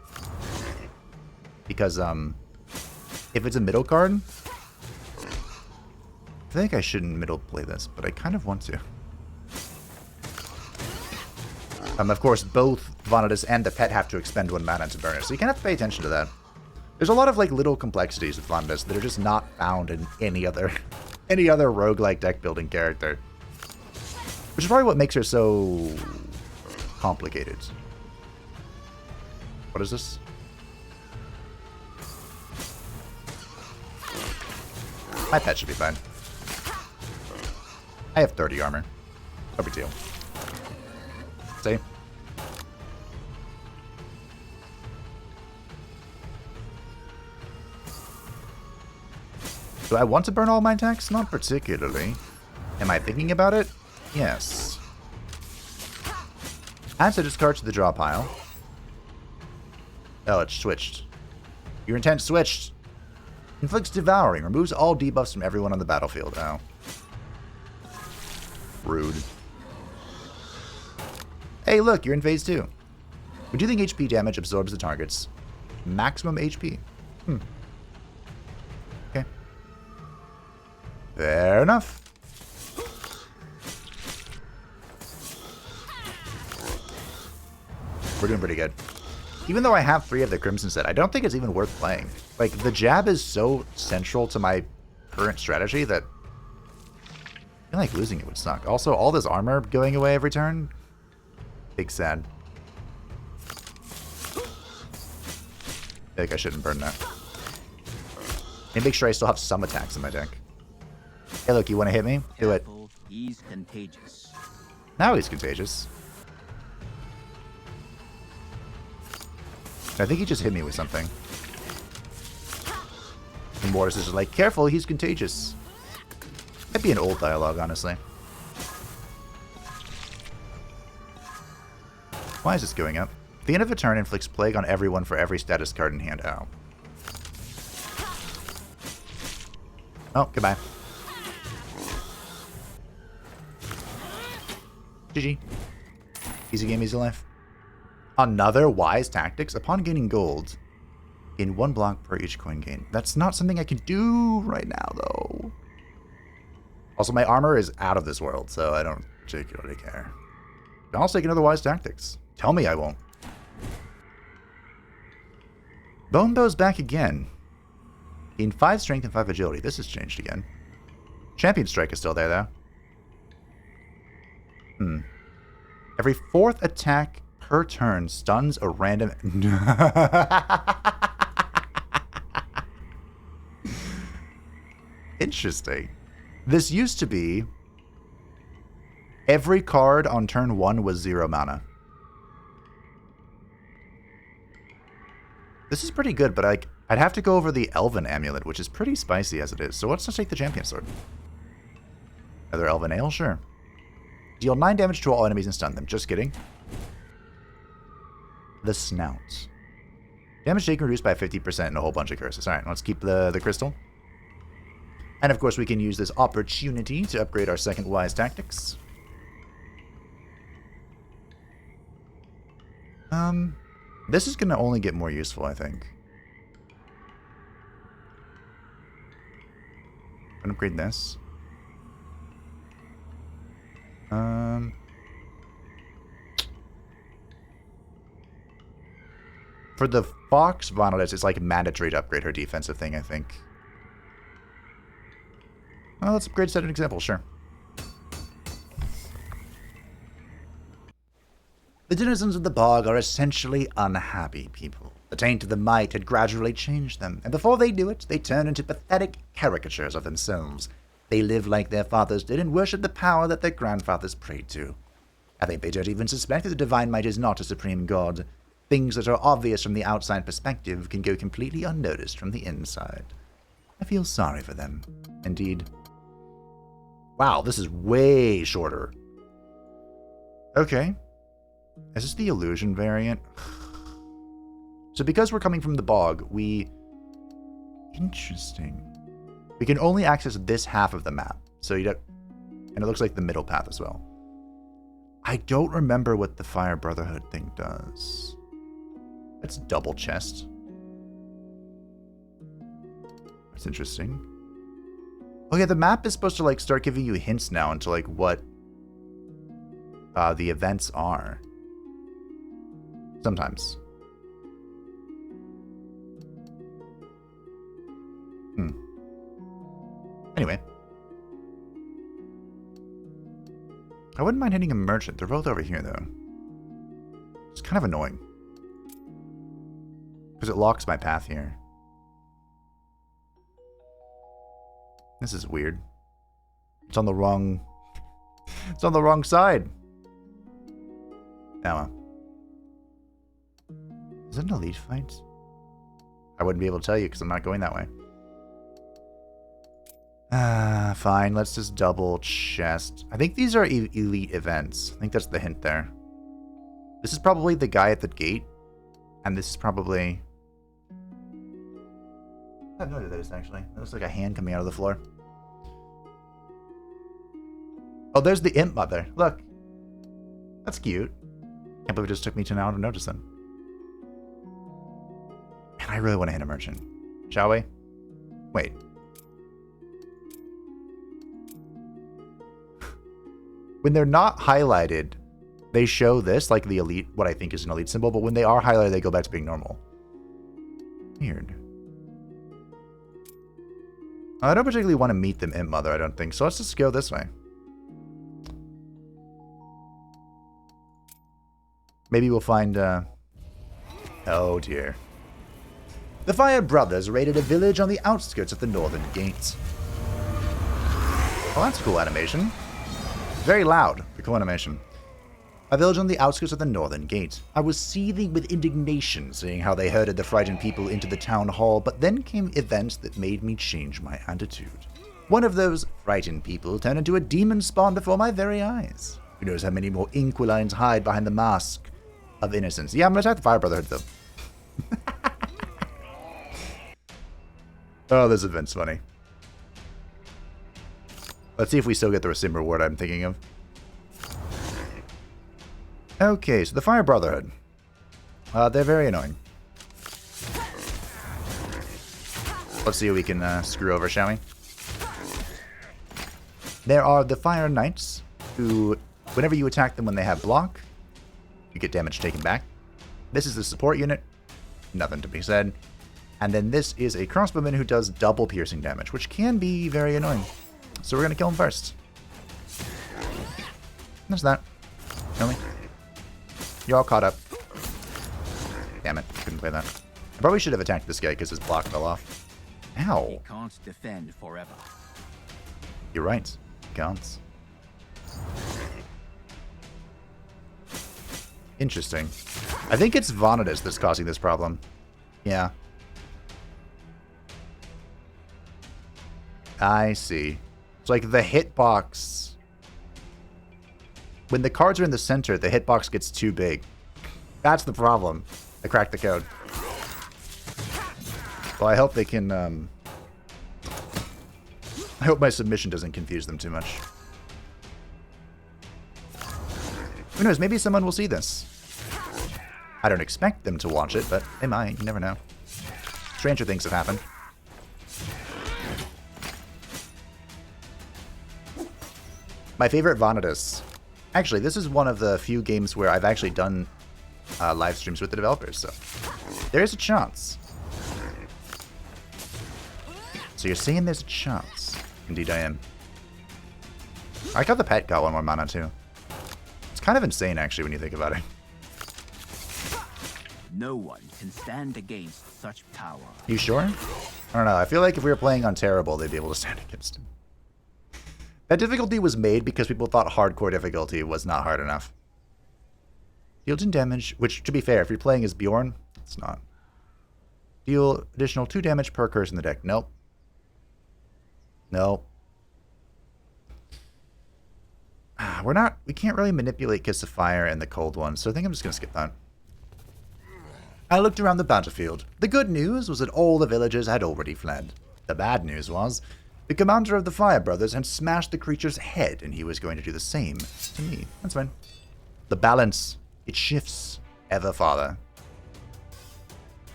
Because, if it's a middle card, I think I shouldn't middle play this, but I kind of want to. Of course, both Vanadis and the pet have to expend 1 mana to burn it, so you kind of have to pay attention to that. There's a lot of, like, little complexities with Vanadis that are just not found in any other roguelike deck building character. Which is probably what makes her so complicated. What is this? My pet should be fine. I have 30 armor. No big deal. See? Do I want to burn all my attacks? Not particularly. Am I thinking about it? Yes. Add to discard to the draw pile. Oh, it's switched. Your intent switched. Inflicts devouring. Removes all debuffs from everyone on the battlefield. Oh. Rude. Hey, look, you're in phase 2. Reducing HP damage absorbs the target's maximum HP. Okay. Fair enough. We're doing pretty good. Even though I have 3 of the Crimson set, I don't think it's even worth playing. Like, the jab is so central to my current strategy that I feel like losing it would suck. Also, all this armor going away every turn, big sad. I think I shouldn't burn that. And make sure I still have some attacks in my deck. Hey, look, you want to hit me? Do it. He's contagious. Now he's contagious. I think he just hit me with something. And Mortis is just like, careful, he's contagious. Might be an old dialogue, honestly. Why is this going up? The end of a turn inflicts plague on everyone for every status card in hand. Oh. Oh, goodbye. GG. Easy game, easy life. Another wise tactics. Upon gaining gold, gain 1 block per each coin gain. That's not something I can do right now, though. Also, my armor is out of this world, so I don't particularly care. I'll take another wise tactics. Tell me I won't. Bone Bow's back again. Gain 5 strength and 5 agility. This has changed again. Champion Strike is still there, though. Every 4th attack per turn stuns a random... Interesting. This used to be... every card on turn 1 was 0 mana. This is pretty good, but I'd have to go over the Elven Amulet, which is pretty spicy as it is. So let's just take the Champion Sword. Another Elven Ale? Sure. Deal 9 damage to all enemies and stun them. Just kidding. The Snout. Damage taken reduced by 50% and a whole bunch of curses. Alright, let's keep the crystal. And of course we can use this opportunity to upgrade our second wise tactics. This is going to only get more useful, I think. I'm going to upgrade this. For the Fox Vanadis, it's like mandatory to upgrade her defensive thing, I think. Well, let's upgrade set an example, sure. The denizens of the bog are essentially unhappy people. The taint of the might had gradually changed them, and before they knew it, they turned into pathetic caricatures of themselves. They live like their fathers did and worship the power that their grandfathers prayed to. I think they don't even suspect that the divine might is not a supreme god. Things that are obvious from the outside perspective can go completely unnoticed from the inside. I feel sorry for them. Indeed. Wow, this is way shorter. Okay. Is this the illusion variant? So because we're coming from the bog, Interesting. We can only access this half of the map. So you don't... And it looks like the middle path as well. I don't remember what the Fire Brotherhood thing does. That's double chest. That's interesting. Oh yeah, the map is supposed to like start giving you hints now into like what the events are. Sometimes. Anyway. I wouldn't mind hitting a merchant. They're both over here though. It's kind of annoying. Because it locks my path here. This is weird. It's on the wrong... It's on the wrong side. Now, is it an elite fight? I wouldn't be able to tell you because I'm not going that way. Fine. Let's just double chest. I think these are elite events. I think that's the hint there. This is probably the guy at the gate. And this is probably... I have no idea what that is, actually. That looks like a hand coming out of the floor. Oh, there's the imp mother. Look. That's cute. Can't believe it just took me to now to notice them. Man, I really want to hit a merchant. Shall we? Wait. When they're not highlighted, they show this, like the elite, what I think is an elite symbol, but when they are highlighted, they go back to being normal. Weird. I don't particularly want to meet them Imp Mother, I don't think, so let's just go this way. Maybe we'll find, oh dear. The Fire Brothers raided a village on the outskirts of the northern gate. Well, that's a cool animation. Very loud, the cool animation. A village on the outskirts of the northern gate. I was seething with indignation seeing how they herded the frightened people into the town hall, but then came events that made me change my attitude. One of those frightened people turned into a demon spawn before my very eyes. Who knows how many more Inquilines hide behind the mask of innocence. Yeah, I'm gonna attack the Fire Brotherhood, though. Oh, this event's funny. Let's see if we still get the sim reward I'm thinking of. Okay, so the Fire Brotherhood. They're very annoying. Let's see what we can screw over, shall we? There are the Fire Knights, who, whenever you attack them when they have block, you get damage taken back. This is the support unit. Nothing to be said. And then this is a crossbowman who does double piercing damage, which can be very annoying. So we're going to kill him first. There's that. Really? You're all caught up. Damn it. Couldn't play that. I probably should have attacked this guy because his block fell off. Ow. He can't defend forever. You're right. He can't. Interesting. I think it's Vanadis that's causing this problem. Yeah. I see. It's like the hitbox. When the cards are in the center, the hitbox gets too big. That's the problem. I cracked the code. Well, I hope they can, I hope my submission doesn't confuse them too much. Who knows, maybe someone will see this. I don't expect them to watch it, but they might. You never know. Stranger things have happened. My favorite Vanadis. Actually, this is one of the few games where I've actually done live streams with the developers, so there's a chance. So you're saying there's a chance? Indeed I am. I got the pet got one more mana too. It's kind of insane actually when you think about it. No one can stand against such power. You sure? I don't know. I feel like if we were playing on Terrible, they'd be able to stand against him. That difficulty was made because people thought hardcore difficulty was not hard enough. Deal 2 damage, which, to be fair, if you're playing as Bjorn, it's not. Deal additional 2 damage per curse in the deck. Nope. Nope. We can't really manipulate Kiss of Fire and the Cold One, so I think I'm just going to skip that. I looked around the battlefield. The good news was that all the villagers had already fled. The bad news was the commander of the Fire Brothers had smashed the creature's head, and he was going to do the same to me. That's fine. The balance, it shifts ever farther.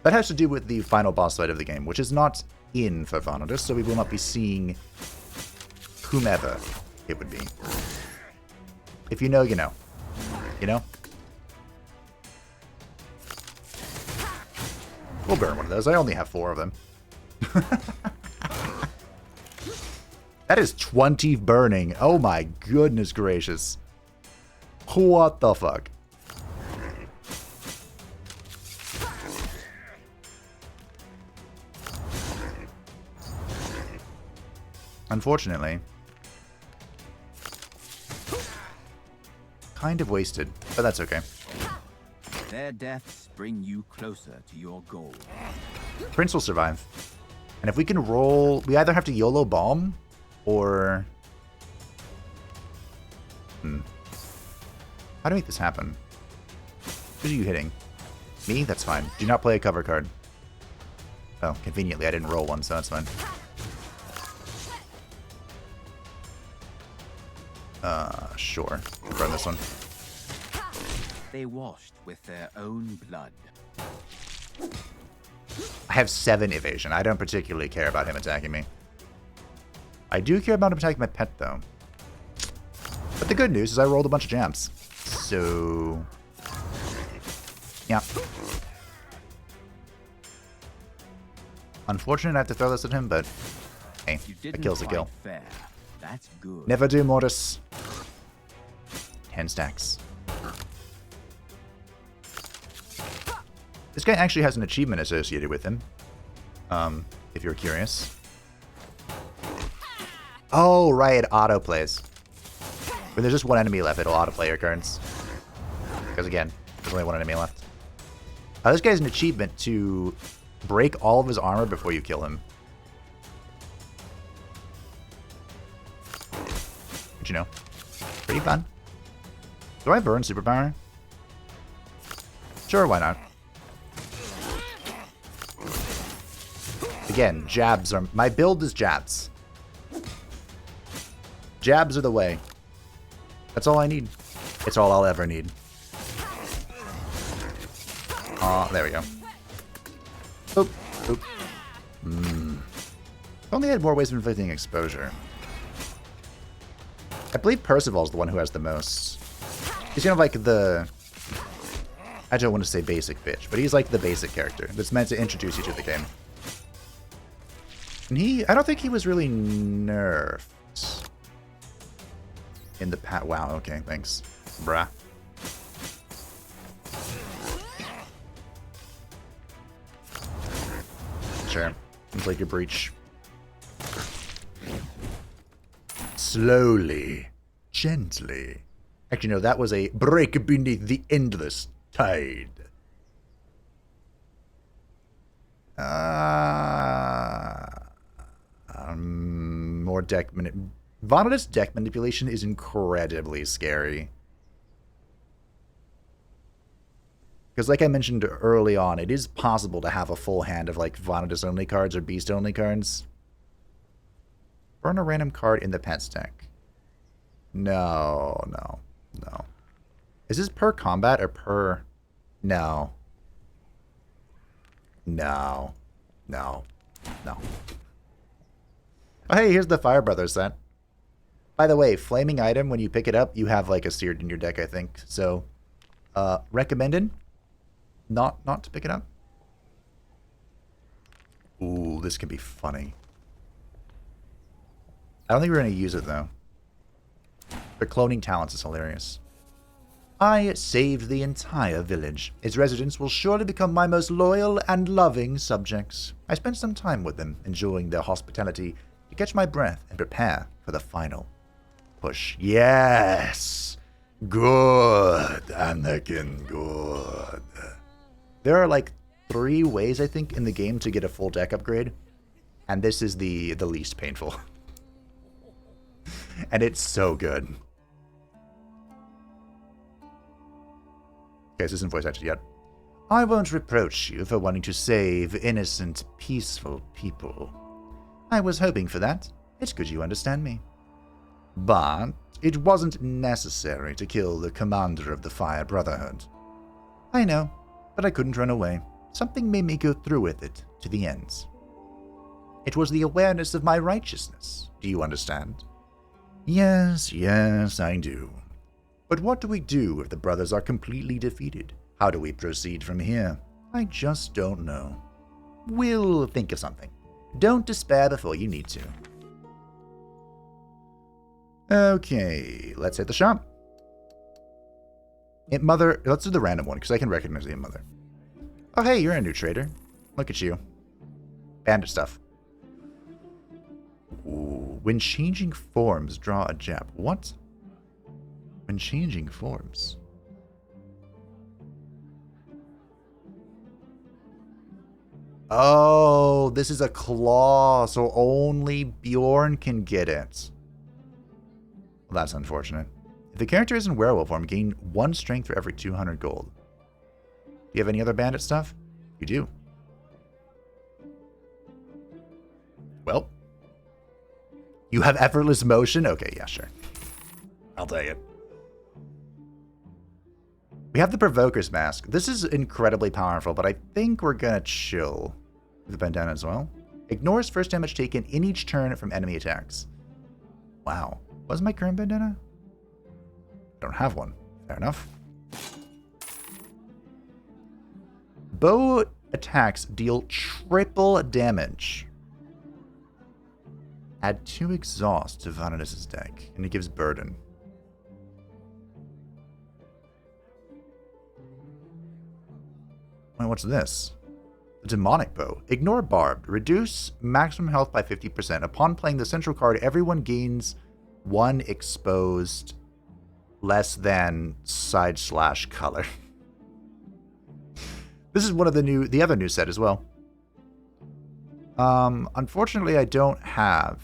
That has to do with the final boss fight of the game, which is not in for Vanadis, so we will not be seeing whomever it would be. If you know, you know. You know? We'll burn one of those. I only have 4 of them. That is 20 burning. Oh my goodness gracious. What the fuck? Unfortunately. Kind of wasted, but that's okay. Their deaths bring you closer to your goal. Prince will survive. And if we can roll, we either have to YOLO bomb or... How do I make this happen? Who are you hitting? Me? That's fine. Do not play a cover card. Oh, conveniently I didn't roll one, so that's fine. Sure. Burn this one. They washed with their own blood. I have 7 evasion. I don't particularly care about him attacking me. I do care about him attacking my pet, though. But the good news is I rolled a bunch of jabs. So... yeah. Unfortunate I have to throw this at him, but... hey, a kill's a kill. Fair. That's good. Never do, Mortis. 10 stacks. This guy actually has an achievement associated with him. If you're curious. Oh, right, it auto-plays. When there's just one enemy left, it'll auto-play your cards. Because again, there's only one enemy left. This guy has an achievement to break all of his armor before you kill him. But you know, pretty fun. Do I burn superpower? Sure, why not? Again, jabs are... my build is jabs. Jabs are the way. That's all I need. It's all I'll ever need. There we go. Oop, oop. If only I had more ways of inflicting exposure. I believe Percival's the one who has the most. He's kind of like the... I don't want to say basic bitch, but he's like the basic character that's meant to introduce you to the game. And I don't think he was really nerfed in the pat. Wow, okay, thanks. Bruh. Sure. Complete your breach. Slowly. Gently. Actually, no, that was a break beneath the endless tide. More deck Vanadis deck manipulation is incredibly scary. Because like I mentioned early on, it is possible to have a full hand of like Vanadis only cards or Beast only cards. Burn a random card in the pets deck. No. Is this per combat or per... No. Oh, hey, here's the Fire Brothers set. By the way, flaming item, when you pick it up, you have like a seared in your deck, I think. So, recommended not to pick it up. Ooh, this can be funny. I don't think we're going to use it, though. The cloning talents is hilarious. I saved the entire village. Its residents will surely become my most loyal and loving subjects. I spent some time with them, enjoying their hospitality, to catch my breath and prepare for the final push. Yes! Good, Anakin, good. There are like 3 ways, I think, in the game to get a full deck upgrade, and this is the least painful. And it's so good. Okay, this isn't voice acted yet. I won't reproach you for wanting to save innocent, peaceful people. I was hoping for that. It's good you understand me. But it wasn't necessary to kill the commander of the Fire Brotherhood. I know, but I couldn't run away. Something made me go through with it to the end. It was the awareness of my righteousness. Do you understand? Yes, I do. But what do we do if the brothers are completely defeated? How do we proceed from here? I just don't know. We'll think of something. Don't despair before you need to. Okay, let's hit the shop. Mother, let's do the random one, because I can recognize the Mother. Oh, hey, you're a new trader. Look at you. Bandit stuff. Ooh, when changing forms, draw a gem. What? When changing forms. Oh, this is a claw, so only Bjorn can get it. Well, that's unfortunate. If the character is in werewolf form, gain 1 strength for every 200 gold. Do you have any other bandit stuff? You do. Well. You have effortless motion? Okay, yeah, sure. I'll take it. We have the Provoker's Mask. This is incredibly powerful, but I think we're gonna chill with the bandana as well. Ignores first damage taken in each turn from enemy attacks. Wow. What's my current bandana? Don't have one. Fair enough. Bow attacks deal triple damage. Add 2 exhaust to Vanadis' deck, and it gives burden. Wait, what's this? The demonic bow. Ignore barbed. Reduce maximum health by 50%. Upon playing the central card, everyone gains 1 exposed less than / color. This is one of the other new set as well. Unfortunately, I don't have...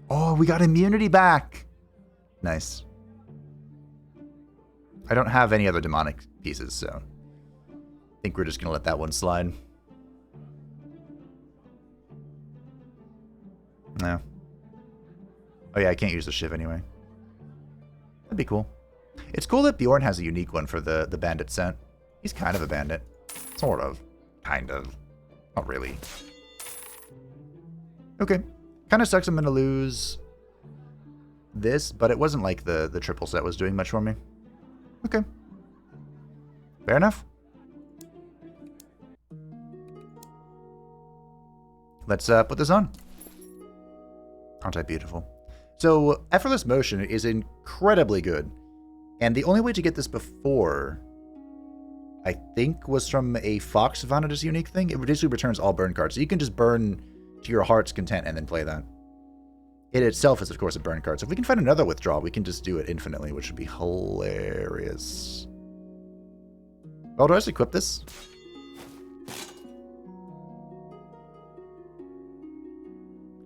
Oh, we got immunity back! Nice. I don't have any other demonic pieces, so... I think we're just going to let that one slide. No. Oh yeah, I can't use the Shiv anyway. That'd be cool. It's cool that Bjorn has a unique one for the bandit set. He's kind of a bandit. Sort of. Kind of. Not really. Okay. Kind of sucks I'm going to lose this, but it wasn't like the triple set was doing much for me. Okay. Fair enough. Let's put this on. Aren't I beautiful? So, Effortless Motion is incredibly good. And the only way to get this before, I think, was from a Fox Vanadis unique thing. It basically returns all burn cards. So you can just burn to your heart's content and then play that. It itself is, of course, a burn card. So if we can find another withdrawal, we can just do it infinitely, which would be hilarious. Oh, do I just equip this?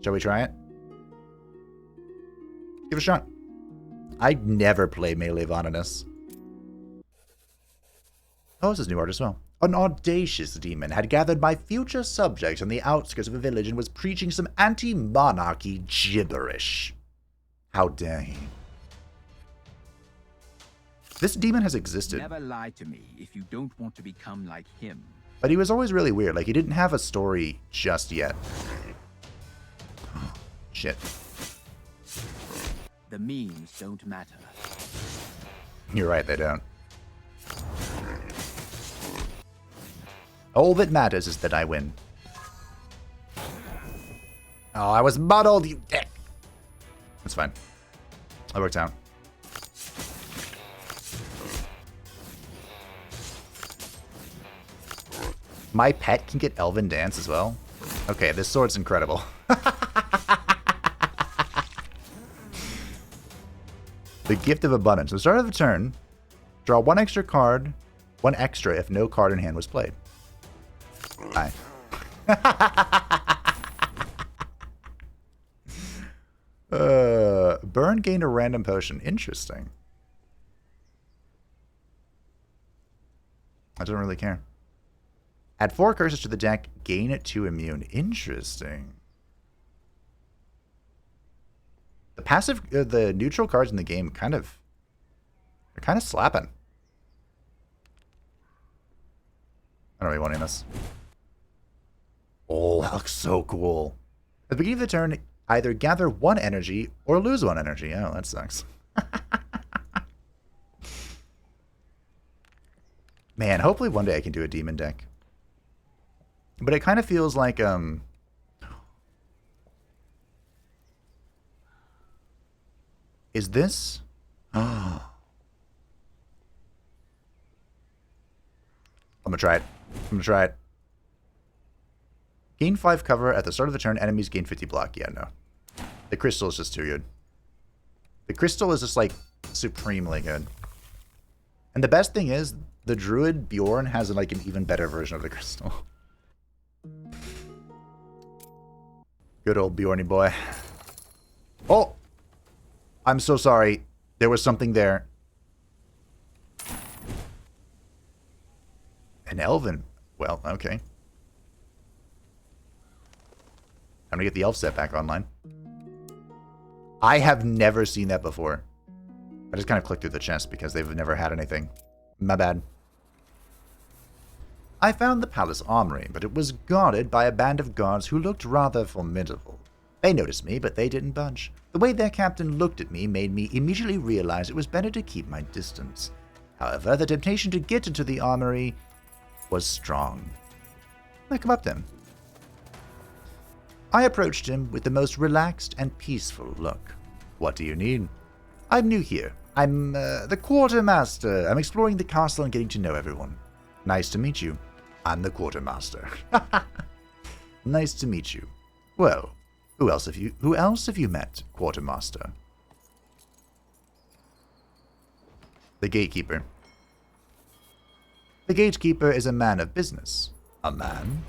Shall we try it? Give it a shot. I never play melee Vanadis. Oh, this is new art as well. An audacious demon had gathered my future subjects on the outskirts of a village and was preaching some anti-monarchy gibberish. How dare he? This demon has existed. Never lie to me if you don't want to become like him. But he was always really weird. Like, he didn't have a story just yet. Shit. The memes don't matter. You're right, they don't. All that matters is that I win. Oh, I was muddled, you dick. That's fine. That worked out. My pet can get Elven Dance as well? Okay, this sword's incredible. The Gift of Abundance. At the start of the turn, draw 1 extra card, 1 extra if no card in hand was played. Hi. Burn gained a random potion. Interesting. I don't really care. Add 4 curses to the deck. Gain 2 immune. Interesting. The passive, the neutral cards in the game they're kind of slapping. I don't really want this. Oh, that looks so cool. At the beginning of the turn, either gather 1 energy or lose 1 energy. Oh, that sucks. Man, hopefully one day I can do a demon deck. But it kind of feels like, is this? I'm gonna try it. Gain 5 cover at the start of the turn. Enemies gain 50 block. Yeah, no. The crystal is just too good. The crystal is just, like, supremely good. And the best thing is, the druid Bjorn has, like, an even better version of the crystal. Good old Bjorny boy. Oh! I'm so sorry. There was something there. An elven. Well, okay. Time to get the elf set back online. I have never seen that before. I just kind of clicked through the chest because they've never had anything. My bad. I found the palace armory, but it was guarded by a band of guards who looked rather formidable. They noticed me, but they didn't budge. The way their captain looked at me made me immediately realize it was better to keep my distance. However, the temptation to get into the armory was strong. I come up to him. I approached him with the most relaxed and peaceful look. What do you need? I'm new here. I'm the quartermaster. I'm exploring the castle and getting to know everyone. Nice to meet you. I'm the quartermaster. Nice to meet you. Well, who else have you met, quartermaster? The gatekeeper. The gatekeeper is a man of business. A man?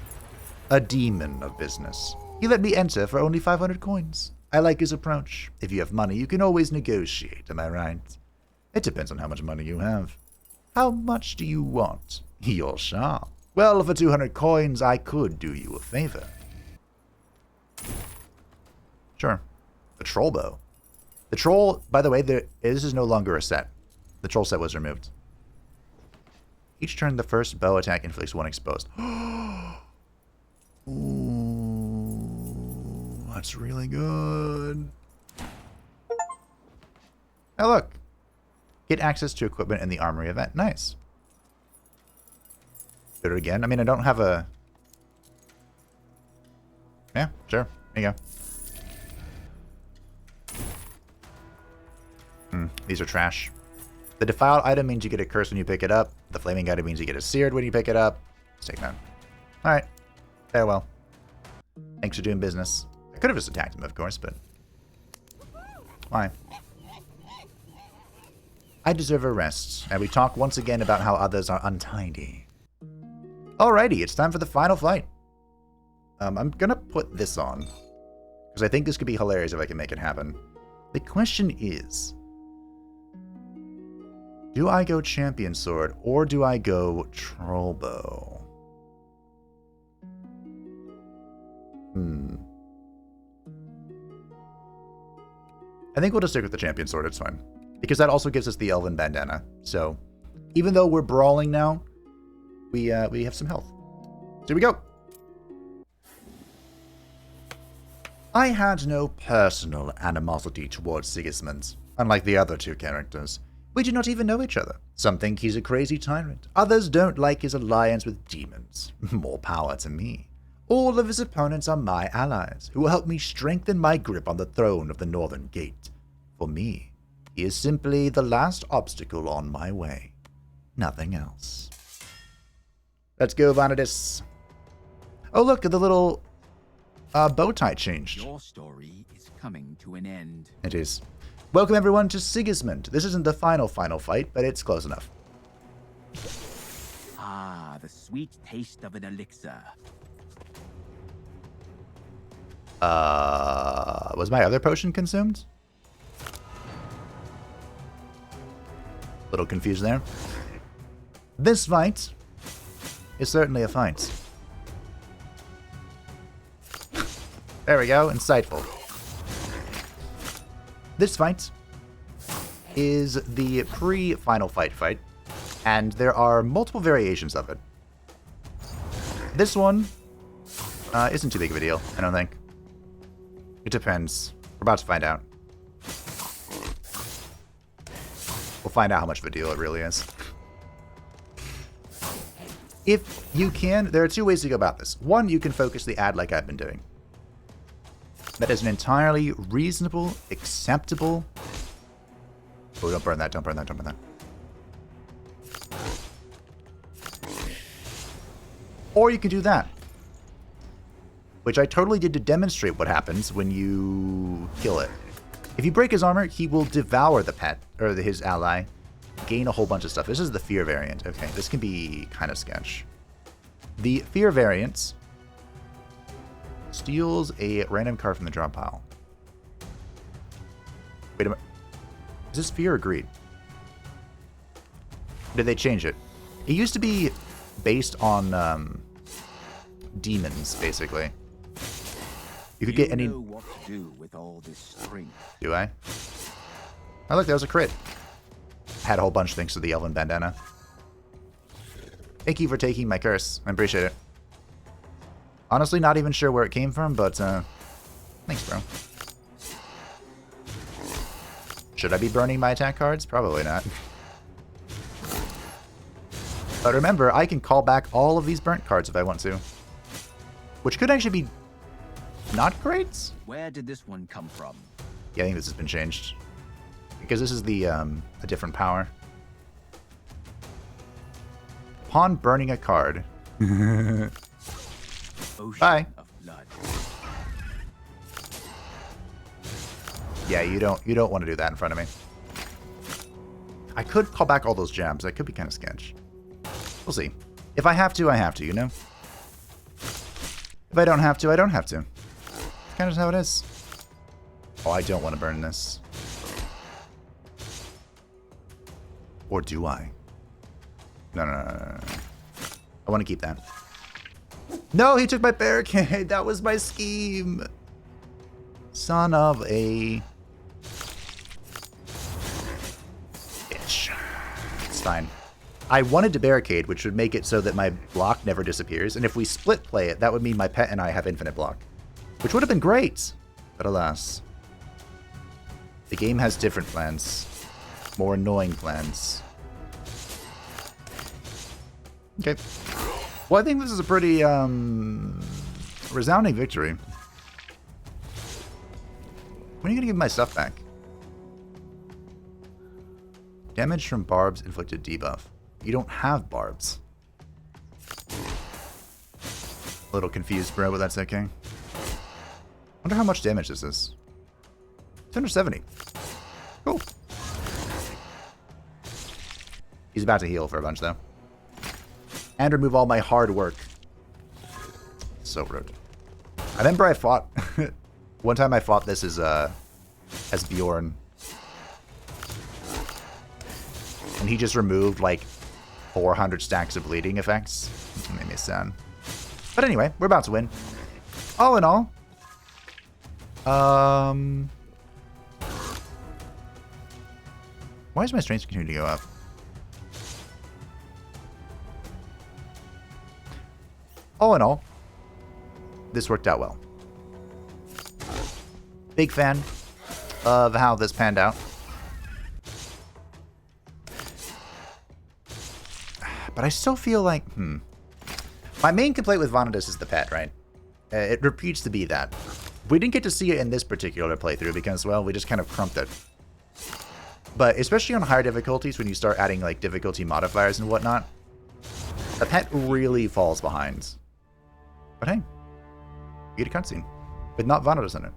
A demon of business. He let me enter for only 500 coins. I like his approach. If you have money, you can always negotiate, am I right? It depends on how much money you have. How much do you want? You're sharp. Well, for 200 coins, I could do you a favor. Sure. The troll bow. The troll, by the way, this is no longer a set. The troll set was removed. Each turn, the first bow attack inflicts 1 exposed. Ooh, that's really good. Now look. Get access to equipment in the armory event. Nice. Do it again. I mean, I don't have a... Yeah, sure. There you go. These are trash. The defiled item means you get a curse when you pick it up. The flaming item means you get a seared when you pick it up. Let's take that. Alright. Farewell. Thanks for doing business. I could have just attacked him, of course, but... Why? I deserve a rest, and we talk once again about how others are untidy. Alrighty, it's time for the final fight. I'm gonna put this on, because I think this could be hilarious if I can make it happen. The question is, do I go champion sword, or do I go troll bow? I think we'll just stick with the champion sword, it's fine. Because that also gives us the elven bandana. So, even though we're brawling now, we have some health. So here we go. I had no personal animosity towards Sigismund, unlike the other 2 characters. We do not even know each other. Some think he's a crazy tyrant. Others don't like his alliance with demons. More power to me. All of his opponents are my allies, who will help me strengthen my grip on the throne of the Northern Gate. For me, he is simply the last obstacle on my way. Nothing else. Let's go, Vanadis. Oh, look, the little bow tie changed. Your story is coming to an end. It is. Welcome, everyone, to Sigismund. This isn't the final fight, but it's close enough. Ah, the sweet taste of an elixir. Was my other potion consumed? Little confused there. This fight is certainly a fight. There we go, insightful. This fight is the pre-final fight, and there are multiple variations of it. This one isn't too big of a deal, I don't think. It depends. We're about to find out. We'll find out how much of a deal it really is. If you can, there are 2 ways to go about this. One, you can focus the ad like I've been doing. That is an entirely reasonable, acceptable... Oh, don't burn that, don't burn that, don't burn that. Or you can do that. Which I totally did to demonstrate what happens when you kill it. If you break his armor, he will devour the pet, or his ally, gain a whole bunch of stuff. This is the fear variant. Okay, this can be kind of sketch. The fear variant steals a random card from the drop pile. Wait a minute. Is this fear or greed? Did they change it? It used to be based on demons, basically. You could get any... know what to do with all this strength. Do I? Oh, look, that was a crit. Had a whole bunch thanks to the elven bandana. Thank you for taking my curse. I appreciate it. Honestly, not even sure where it came from, but Thanks, bro. Should I be burning my attack cards? Probably not. But remember, I can call back all of these burnt cards if I want to. Which could actually be not great. Where did this one come from? Yeah, I think this has been changed. Because this is the a different power. Upon burning a card. Ocean Bye. of blood. Yeah, you don't want to do that in front of me. I could call back all those jabs. That could be kind of sketch. We'll see. If I have to, I have to, you know? If I don't have to, I don't have to. It's kind of how it is. Oh, I don't want to burn this. Or do I? No. I want to keep that. No, he took my barricade. That was my scheme. Son of a bitch. It's fine. I wanted to barricade, which would make it so that my block never disappears. And if we split play it, that would mean my pet and I have infinite block. Which would have been great. But alas. The game has different plans. More annoying plans. Okay. Well, I think this is a pretty resounding victory. When are you going to give my stuff back? Damage from barbs inflicted debuff. You don't have barbs. A little confused, bro, but that's okay. Wonder how much damage this is. 270. Cool. He's about to heal for a bunch, though. And remove all my hard work. So rude. I remember I fought... one time I fought this as Bjorn. And he just removed, like, 400 stacks of bleeding effects. It made me sad. But anyway, we're about to win. All in all. Why is my strength continuing to go up? All in all, this worked out well. Big fan of how this panned out. But I still feel like, my main complaint with Vanadis is the pet, right? It repeats to be that. We didn't get to see it in this particular playthrough because, well, we just kind of crumped it. But especially on higher difficulties, when you start adding, like, difficulty modifiers and whatnot, the pet really falls behind. But hey, you get a cutscene with not Vanadis in it.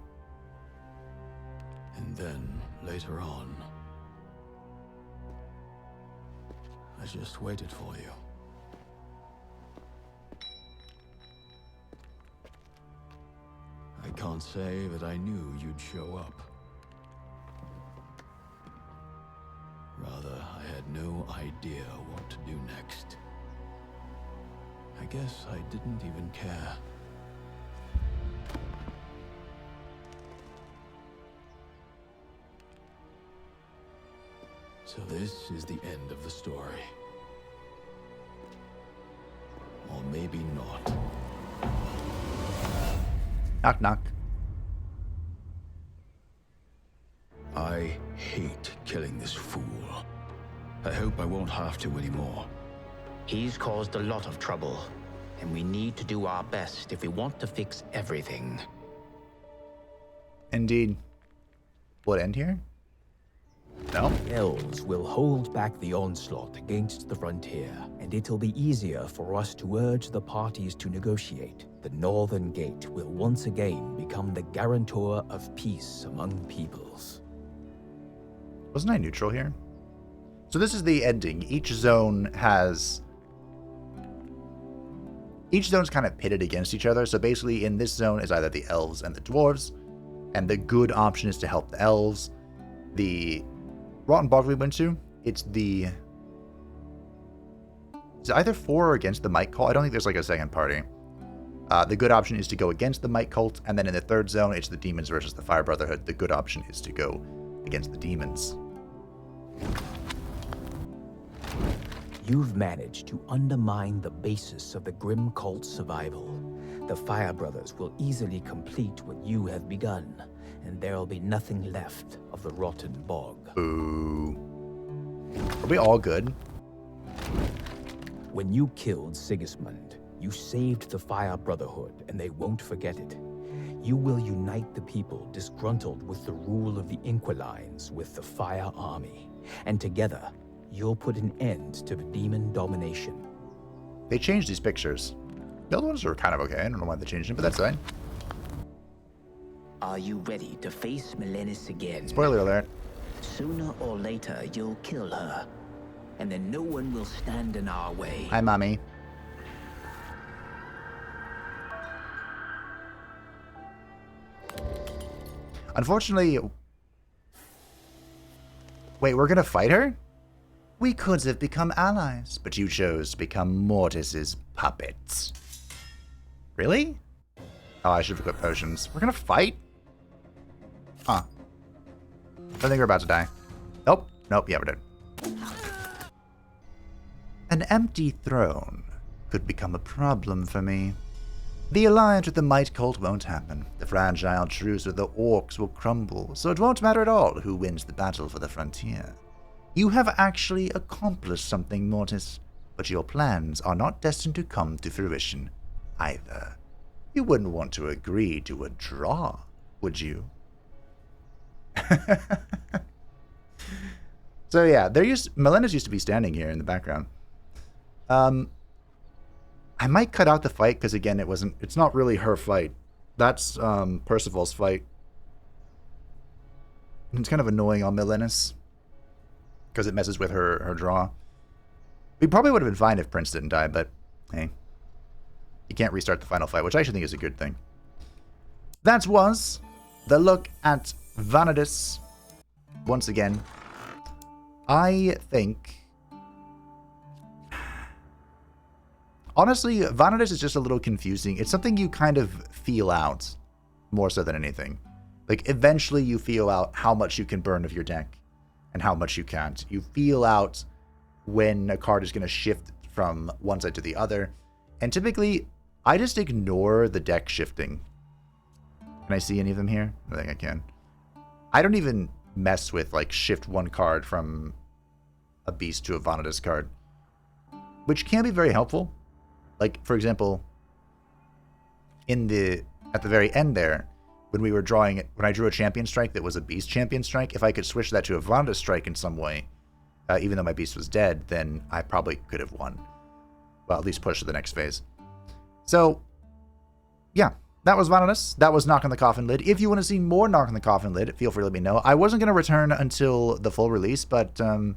And then, later on, I just waited for you. I can't say that I knew you'd show up. Rather, I had no idea what to do next. I guess I didn't even care. So this is the end of the story. Or maybe not. Knock, knock. I hate killing this fool. I hope I won't have to anymore. He's caused a lot of trouble, and we need to do our best if we want to fix everything. Indeed. Will it end here? No? Elves will hold back the onslaught against the frontier, and it'll be easier for us to urge the parties to negotiate. The Northern Gate will once again become the guarantor of peace among peoples. Wasn't I neutral here? So this is the ending. Each zone's kind of pitted against each other. So basically in this zone is either the elves and the dwarves, and the good option is to help the elves. The Rotten Bog we went to, it's either for or against the Might Cult. I don't think there's like a second party. The good option is to go against the Might Cult, and then in the third zone, it's the demons versus the Fire Brotherhood. The good option is to go against the demons. You've managed to undermine the basis of the Grim Cult's survival. the Fire Brothers will easily complete what you have begun, and there'll be nothing left of the Rotten Bog. Ooh. Are we all good? When you killed Sigismund, you saved the Fire Brotherhood, and they won't forget it. You will unite the people disgruntled with the rule of the Inquilines with the Fire Army, and together, you'll put an end to the demon domination. They changed these pictures. The other ones were kind of okay. I don't know why they changed them, but that's fine. Are you ready to face Melenis again? Spoiler alert. Sooner or later, you'll kill her, and then no one will stand in our way. Hi, Mommy. Unfortunately... Wait, we're gonna fight her? We could have become allies, but you chose to become Mortis's puppets. Really? Oh, I should have equipped potions. We're gonna fight? Huh. I think we're about to die. Nope. Nope, yeah, we're dead. An empty throne could become a problem for me. The alliance with the Might Cult won't happen. The fragile truce with the orcs will crumble, so it won't matter at all who wins the battle for the frontier. You have actually accomplished something, Mortis, but your plans are not destined to come to fruition either. You wouldn't want to agree to a draw, would you? So yeah, Melenis used to be standing here in the background. I might cut out the fight because again, it's not really her fight. That's Percival's fight. And it's kind of annoying on Melenis because it messes with her draw. We probably would have been fine if Prince didn't die, but hey, you can't restart the final fight, which I actually think is a good thing. That was the look at Vanadis. Once again, I think... Honestly, Vanadis is just a little confusing. It's something you kind of feel out more so than anything. Like, eventually you feel out how much you can burn of your deck and how much you can't. You feel out when a card is going to shift from one side to the other. And typically, I just ignore the deck shifting. Can I see any of them here? I think I can. I don't even mess with, like, shift one card from a beast to a Vanadis card, which can be very helpful. Like, for example, at the very end there, when we were drawing it, when I drew a champion strike that was a beast champion strike, if I could switch that to a Vanadis strike in some way, even though my beast was dead, then I probably could have won. Well, at least push to the next phase. So, yeah, that was Vanadis. That was Knock on the Coffin Lid. If you want to see more Knock on the Coffin Lid, feel free to let me know. I wasn't going to return until the full release, but there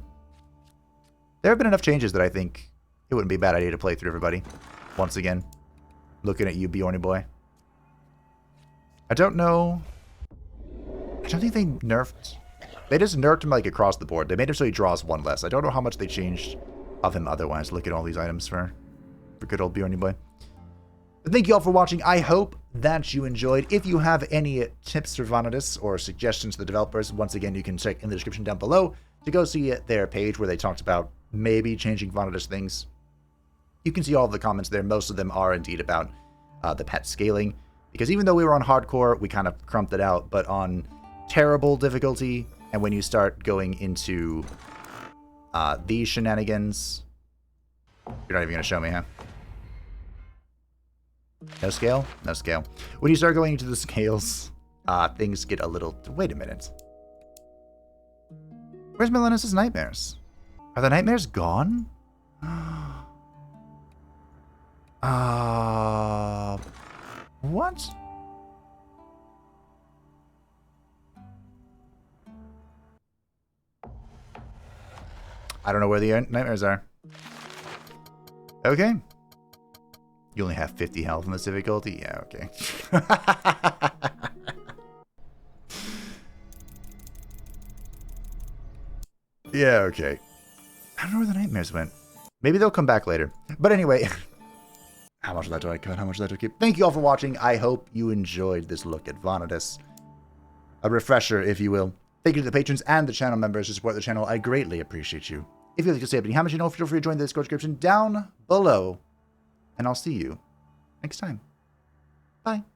have been enough changes that I think it wouldn't be a bad idea to play through everybody. Once again, looking at you, Bjorny boy. I don't know. I don't think they nerfed. They just nerfed him like across the board. They made him so he draws one less. I don't know how much they changed of him otherwise. Look at all these items for good old Bjorny boy. But thank you all for watching. I hope that you enjoyed. If you have any tips for Vanadis or suggestions to the developers, once again, you can check in the description down below to go see their page where they talked about maybe changing Vanadis things. You can see all of the comments there. Most of them are indeed about the pet scaling. Because even though we were on hardcore, we kind of crumped it out. But on terrible difficulty, and when you start going into these shenanigans... You're not even going to show me, huh? No scale? No scale. When you start going into the scales, things get a little... Wait a minute. Where's Melenis' nightmares? Are the nightmares gone? What? I don't know where the nightmares are. Okay. You only have 50 health in this difficulty? Yeah, okay. Yeah, okay. I don't know where the nightmares went. Maybe they'll come back later. But anyway, how much of that do I cut? How much of that do I keep? Thank you all for watching. I hope you enjoyed this look at Vanadis. A refresher, if you will. Thank you to the patrons and the channel members who support the channel. I greatly appreciate you. If you'd like to say anything, how much you know, feel free to join the Discord description down below. And I'll see you next time. Bye.